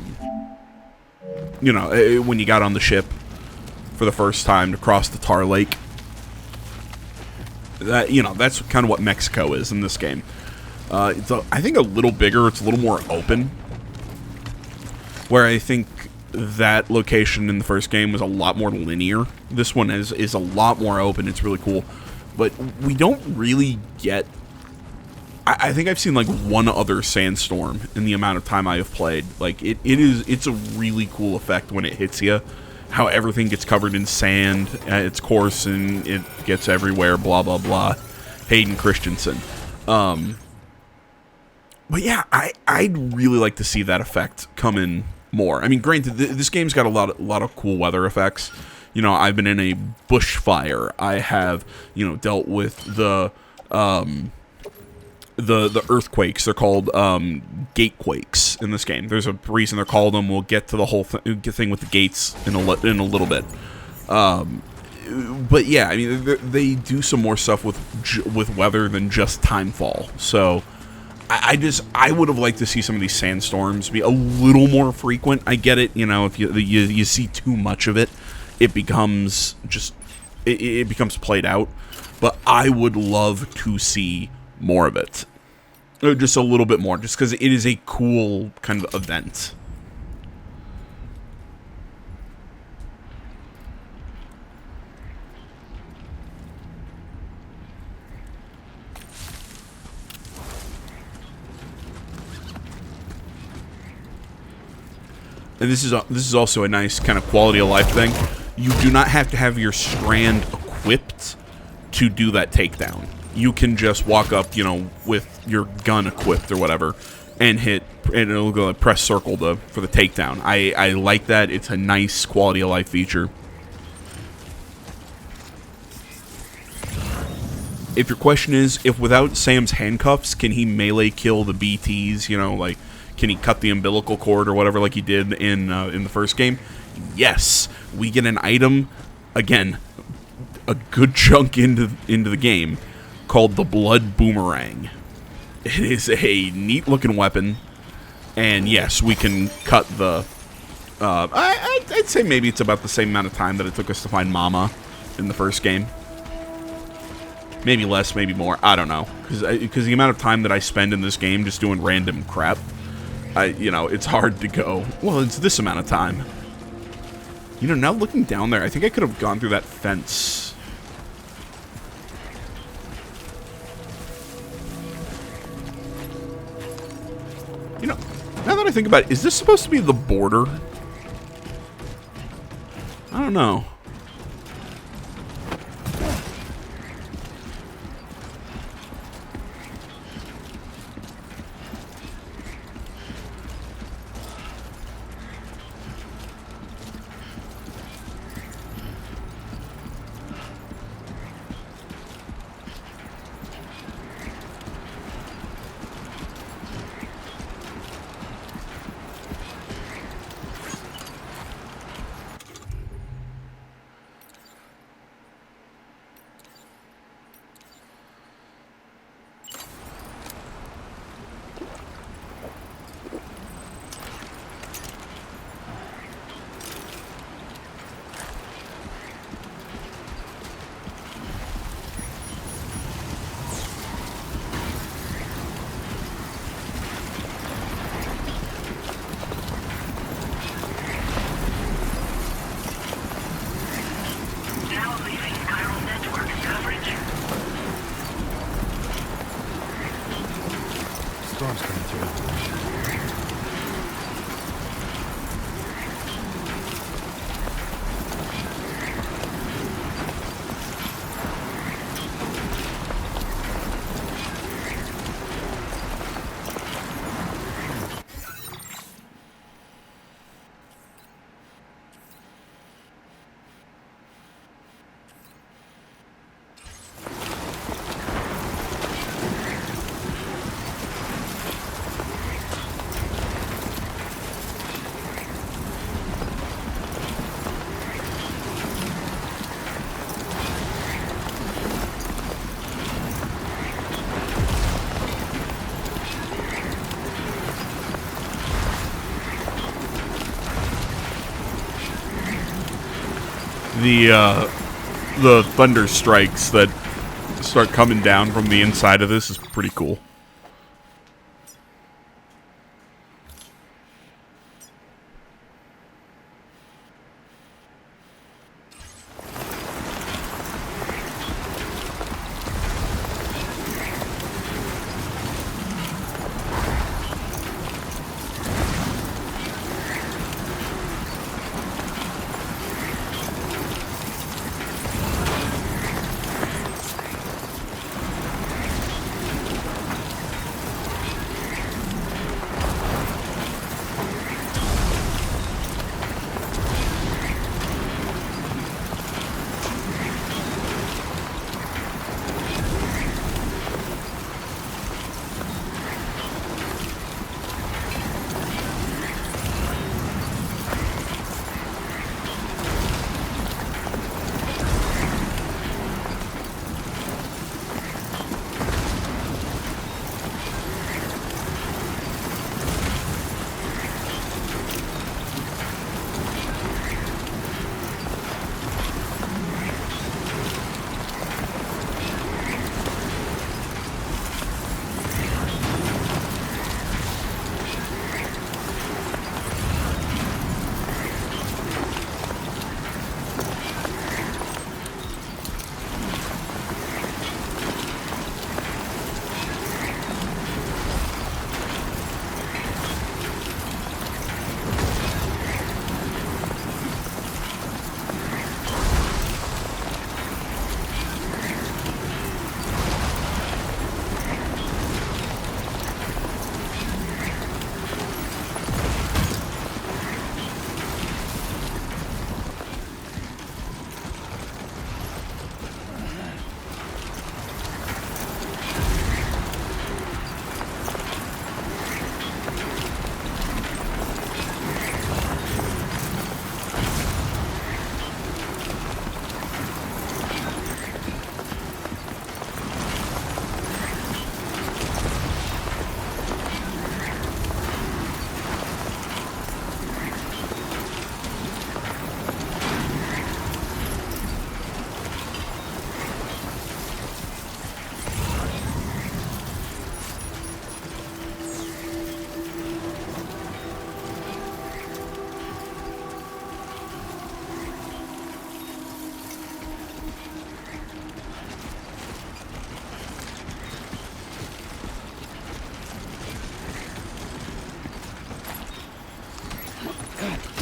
know, when you got on the ship for the first time to cross the Tar Lake. That, you know, that's kind of what Mexico is in this game. It's I think a little bigger. It's a little more open. Where I think that location in the first game was a lot more linear. This one is a lot more open. It's really cool. But we don't really get... I think I've seen like one other sandstorm in the amount of time I have played. Like, it's a really cool effect when it hits you. How everything gets covered in sand. It's coarse and it gets everywhere. Blah, blah, blah. Hayden Christensen. But yeah, I'd really like to see that effect come in more. I mean, granted, this game's got a lot of cool weather effects. You know, I've been in a bushfire. I have, you know, dealt with the earthquakes. They're called gatequakes in this game. There's a reason they're called them. We'll get to the whole thing with the gates in a little bit. But yeah, I mean, they do some more stuff with weather than just timefall. So I would have liked to see some of these sandstorms be a little more frequent. I get it, you know, if you see too much of it, it becomes just it becomes played out. But I would love to see more of it, just a little bit more, just because it is a cool kind of event. And this is also a nice kind of quality of life thing. You do not have to have your strand equipped to do that takedown. You can just walk up, you know, with your gun equipped or whatever, and it'll go press circle for the takedown. I like that. It's a nice quality of life feature. If your question is, if without Sam's handcuffs, can he melee kill the BTs, you know, like, can he cut the umbilical cord or whatever like he did in the first game? Yes. We get an item, again, a good chunk into the game, called the Blood Boomerang. It is a neat-looking weapon, and yes, we can cut the... I'd say maybe it's about the same amount of time that it took us to find Mama in the first game. Maybe less, maybe more. I don't know. Because the amount of time that I spend in this game just doing random crap, you know, it's hard to go, well, it's this amount of time. You know, now looking down there, I think I could have gone through that fence. You know, now that I think about it, is this supposed to be the border? I don't know. storm's coming through. The thunder strikes that start coming down from the inside of this is pretty cool.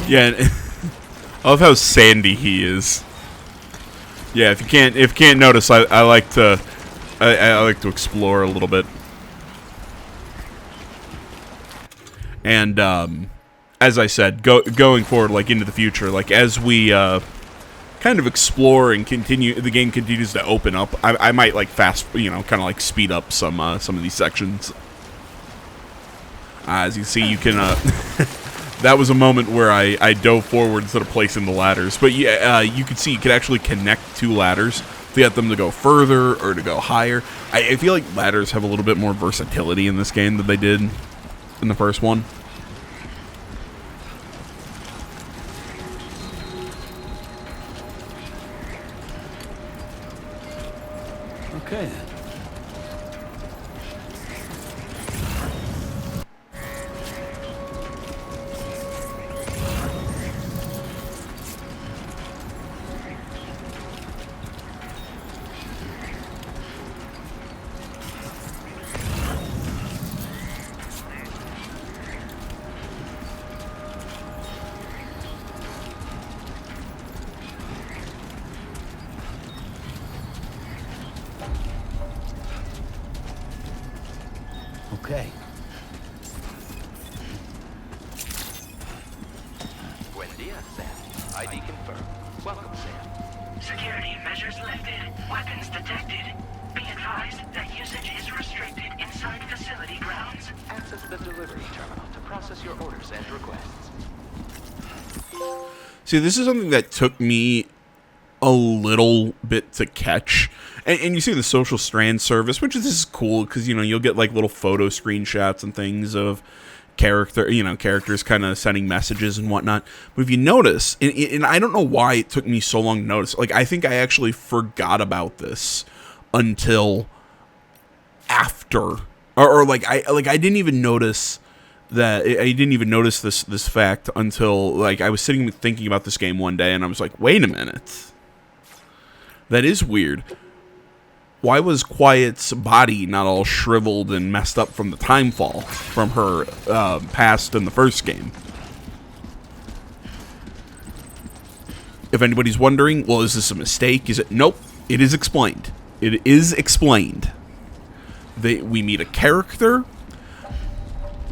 Yeah, I love how sandy he is. Yeah, if you can't notice, I like to explore a little bit. And as I said, going forward, like into the future, like as we kind of explore and continue, the game continues to open up. I might like fast, kind of like speed up some of these sections. As you see, you can. That was a moment where I dove forward instead of placing the ladders. But yeah, you can see you could actually connect two ladders if you get them to go further or to go higher. I feel like ladders have a little bit more versatility in this game than they did in the first one. Okay then. Okay. Buen dia, Sam. ID confirmed. Welcome, Sam. Security measures lifted. Weapons detected. Be advised that usage is restricted inside facility grounds. Access the delivery terminal to process your orders and requests. See, this is something that took me a little bit to catch. And you see the social strand service, which is cool because, you know, you'll get like little photo screenshots and things of characters kind of sending messages and whatnot. But if you notice, and I don't know why it took me so long to notice, like I think I actually forgot about this until after, or like I didn't even notice that I didn't even notice this fact until like I was sitting thinking about this game one day and I was like, wait a minute, that is weird. Why was Quiet's body not all shriveled and messed up from the time fall from her past in the first game? If anybody's wondering, well, is this a mistake? Is it? Nope. It is explained. It is explained. We meet a character,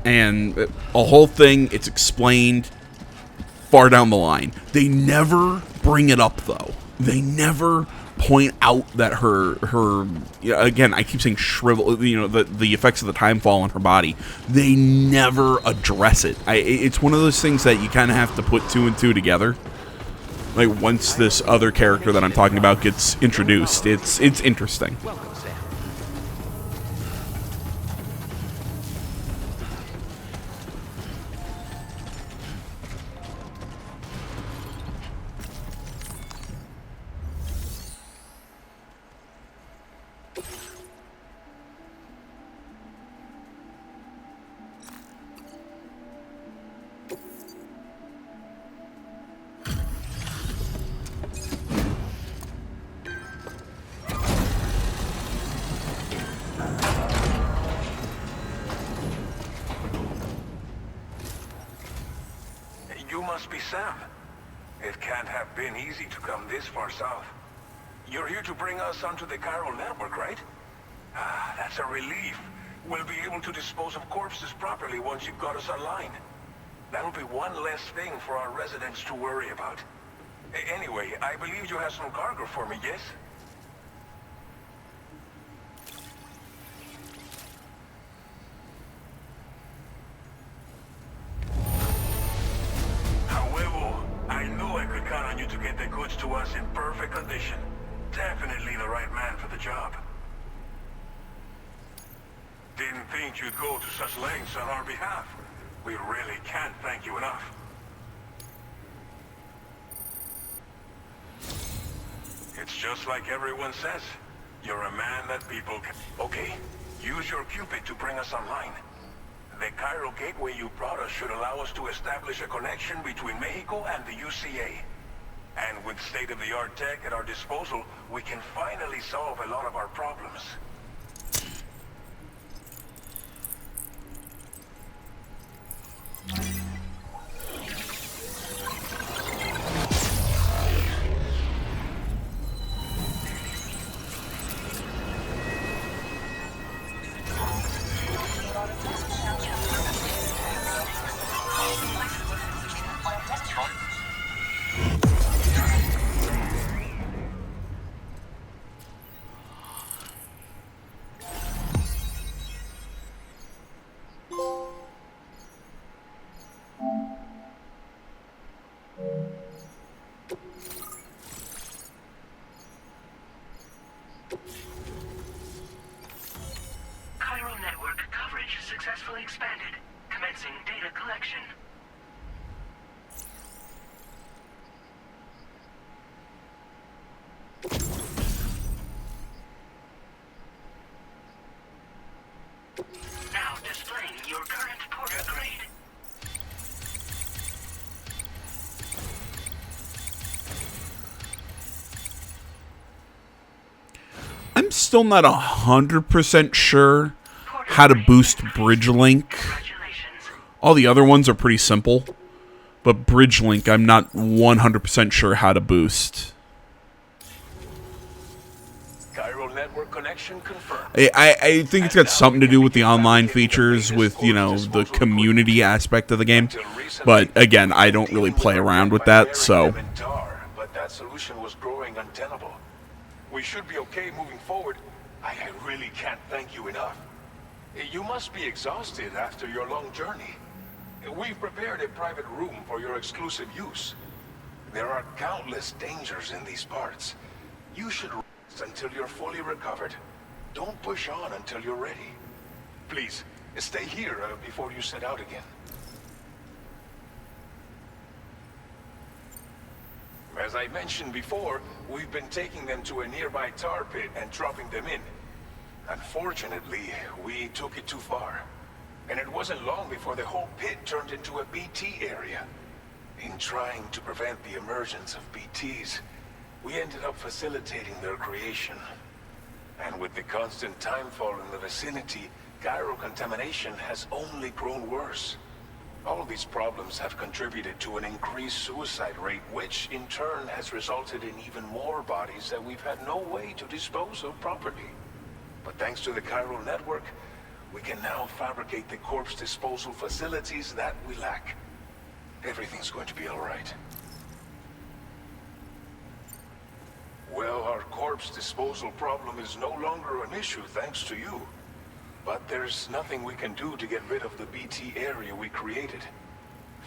and a whole thing, it's explained far down the line. They never bring it up, though. They never point out that her again, I keep saying shrivel, you know, the effects of the time fall on her body. They never address it. It's one of those things that you kind of have to put two and two together. Like, once this other character that I'm talking about gets introduced, it's interesting. Welcome, Sam. You must be Sam. It can't have been easy to come this far south. You're here to bring us onto the chiral network, right? Ah, that's a relief. We'll be able to dispose of corpses properly once you've got us online. That'll be one less thing for our residents to worry about. Anyway, I believe you have some cargo for me, yes? However, I knew I could count on you to get the goods to us in perfect condition. Definitely the right man for the job. Didn't think you'd go to such lengths on our behalf. We really can't thank you enough. It's just like everyone says. You're a man that people can... Okay, use your Cupid to bring us online. The chiral gateway you brought us should allow us to establish a connection between Mexico and the UCA. And with state-of-the-art tech at our disposal, we can finally solve a lot of our problems. Chiral network coverage successfully expanded. Commencing data collection. Now displaying your current Porter grade. I'm still not 100% sure how to boost Bridge Link. Congratulations. All the other ones are pretty simple, but Bridge Link I'm not 100% sure how to boost. Chiral network connection connection confirmed. I think it's got something to do with the online features, with, you know, the community aspect of the game. But again, I don't really play around with that, so. But that solution was growing untenable. We should be okay moving forward. I really can't thank you enough. You must be exhausted after your long journey. We've prepared a private room for your exclusive use. There are countless dangers in these parts. You should rest until you're fully recovered. Don't push on until you're ready. Please, stay here before you set out again. As I mentioned before, we've been taking them to a nearby tar pit and dropping them in. Unfortunately, we took it too far. And it wasn't long before the whole pit turned into a BT area. In trying to prevent the emergence of BTs, we ended up facilitating their creation. And with the constant timefall in the vicinity, gyro contamination has only grown worse. All these problems have contributed to an increased suicide rate, which in turn has resulted in even more bodies that we've had no way to dispose of properly. But thanks to the chiral network, we can now fabricate the corpse disposal facilities that we lack. Everything's going to be all right. Well, our corpse disposal problem is no longer an issue thanks to you. But there's nothing we can do to get rid of the BT area we created.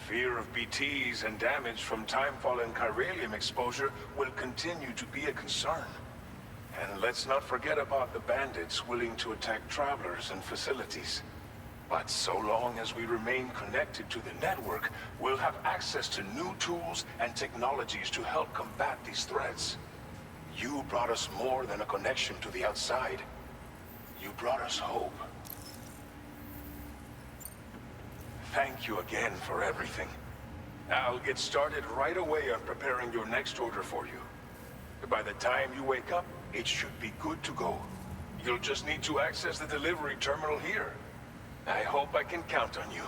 Fear of BTs and damage from timefall and chiralium exposure will continue to be a concern. And let's not forget about the bandits willing to attack travelers and facilities. But so long as we remain connected to the network, we'll have access to new tools and technologies to help combat these threats. You brought us more than a connection to the outside. You brought us hope. Thank you again for everything. I'll get started right away on preparing your next order for you. By the time you wake up, it should be good to go. You'll just need to access the delivery terminal here. I hope I can count on you.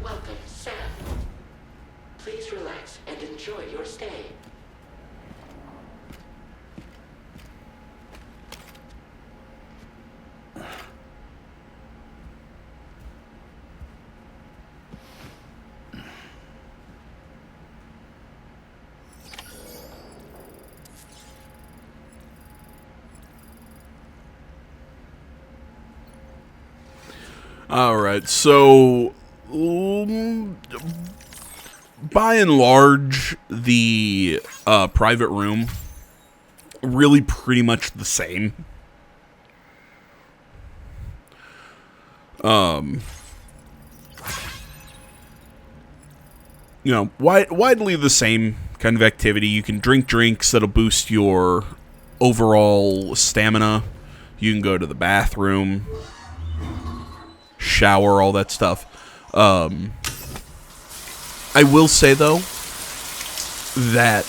Welcome, Sam. Please relax and enjoy your stay. Alright, so by and large, the private room really pretty much the same. You know, widely the same kind of activity. You can drink drinks that'll boost your overall stamina. You can go to the bathroom, shower, all that stuff. I will say, though, that...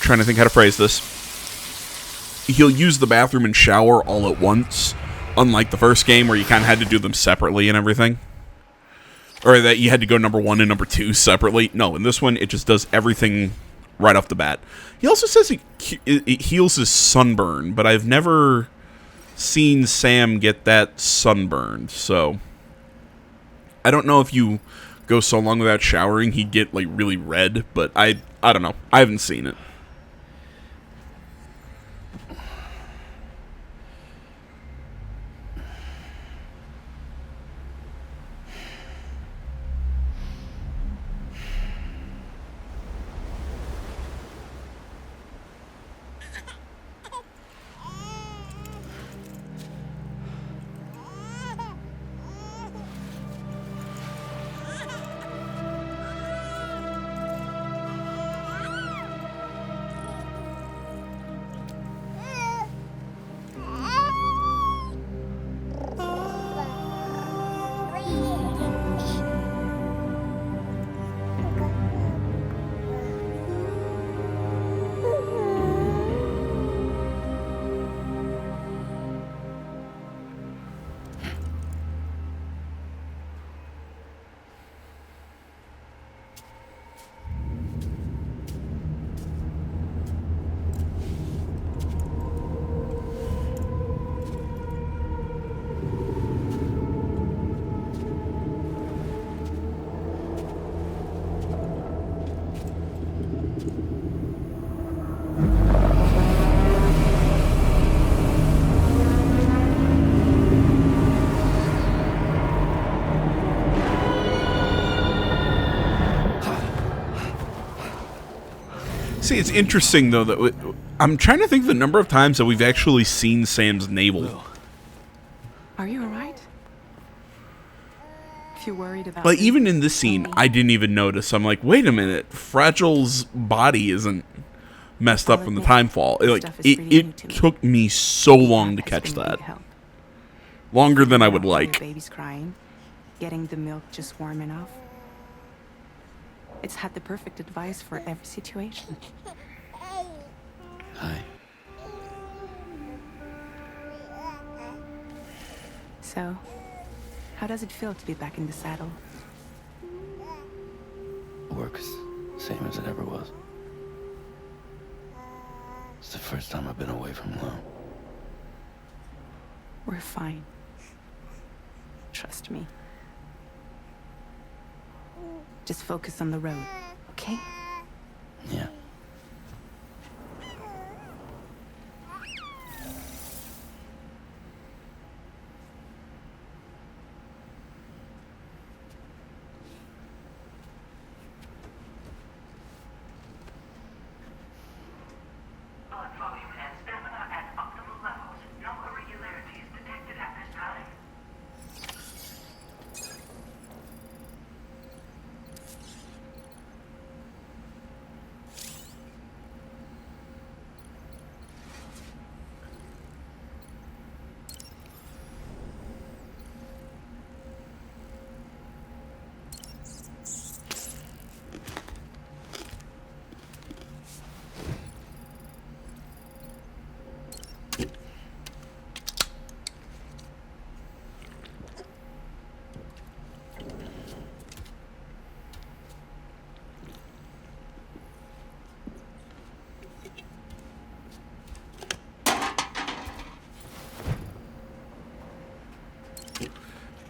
trying to think how to phrase this. He'll use the bathroom and shower all at once, unlike the first game where you kind of had to do them separately and everything. Or that you had to go number 1 and number 2 separately. No, in this one, it just does everything right off the bat. He also says it heals his sunburn, but I've never seen Sam get that sunburned, so I don't know if you go so long without showering he'd get like really red, but I don't know. I haven't seen it. See, it's interesting though that I'm trying to think of the number of times that we've actually seen Sam's navel. Are you alright? If you're worried about Like me, even in this scene, I didn't even notice. I'm like, wait a minute, Fragile's body isn't messed up from the time fall. It took me so long to catch that. Longer than I would like. Baby's crying, getting the milk just warm enough. It's had the perfect advice for every situation. Hi. So, how does it feel to be back in the saddle? Work is the same as it ever was. It's the first time I've been away from home. We're fine. Trust me. Just focus on the road, okay? Yeah. Blood volume and stamina at optimal levels. No irregularities detected at this time.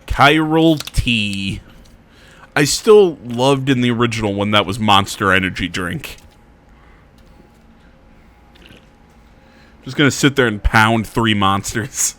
Chiral tea. I still loved in the original one that was Monster Energy drink. Just gonna sit there and pound 3 monsters.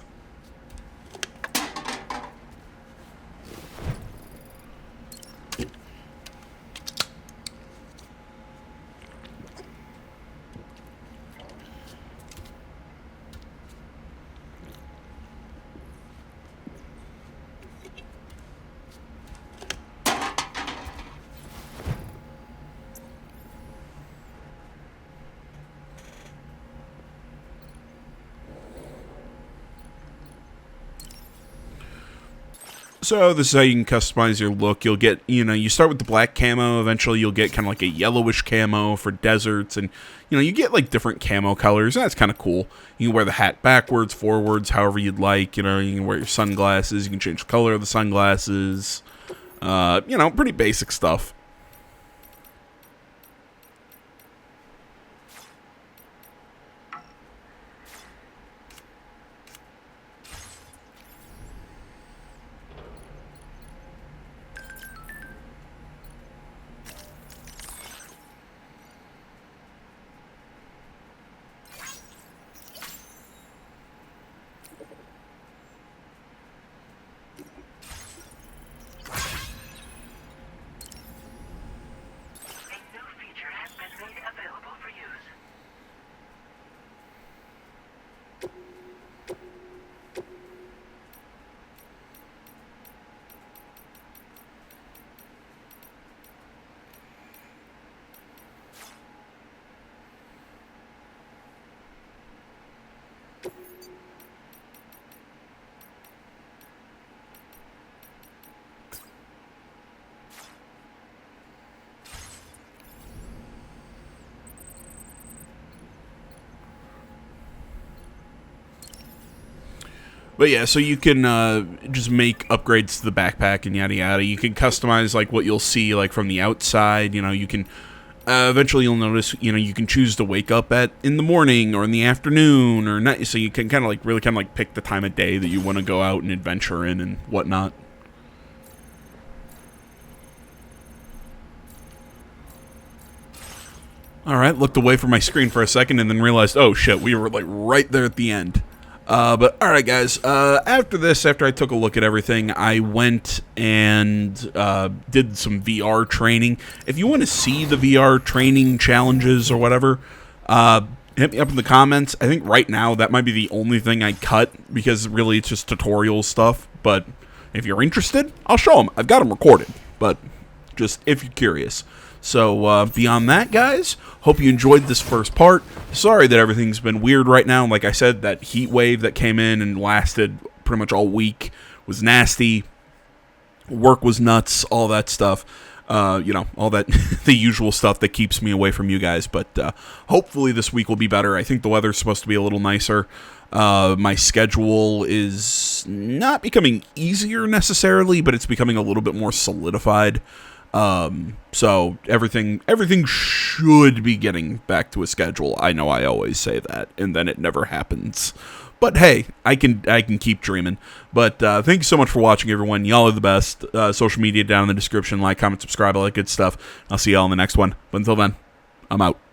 So this is how you can customize your look. You'll get, you start with the black camo. Eventually you'll get kind of like a yellowish camo for deserts. And, you get like different camo colors. That's kind of cool. You can wear the hat backwards, forwards, however you'd like. You can wear your sunglasses. You can change the color of the sunglasses. Pretty basic stuff. A new feature has been made available for use. But yeah, so you can just make upgrades to the backpack and yada yada. You can customize like what you'll see like from the outside. You can eventually you'll notice you can choose to wake up in the morning or in the afternoon or night. So you can kind of like really kind of like pick the time of day that you want to go out and adventure in and whatnot. All right, looked away from my screen for a second and then realized, oh shit, we were like right there at the end. But all right, guys. After this, after I took a look at everything, I went and did some VR training. If you want to see the VR training challenges or whatever, hit me up in the comments. I think right now that might be the only thing I cut because really it's just tutorial stuff. But if you're interested, I'll show them. I've got them recorded, but just if you're curious. So beyond that, guys, hope you enjoyed this first part. Sorry that everything's been weird right now. Like I said, that heat wave that came in and lasted pretty much all week was nasty. Work was nuts, all that stuff. You know, all that, the usual stuff that keeps me away from you guys. But hopefully this week will be better. I think the weather's supposed to be a little nicer. My schedule is not becoming easier necessarily, but it's becoming a little bit more solidified. So everything should be getting back to a schedule. I know I always say that, and then it never happens. But hey, I can keep dreaming. But thank you so much for watching, everyone. Y'all are the best. Social media down in the description. Like, comment, subscribe, all that good stuff. I'll see y'all in the next one. But until then, I'm out.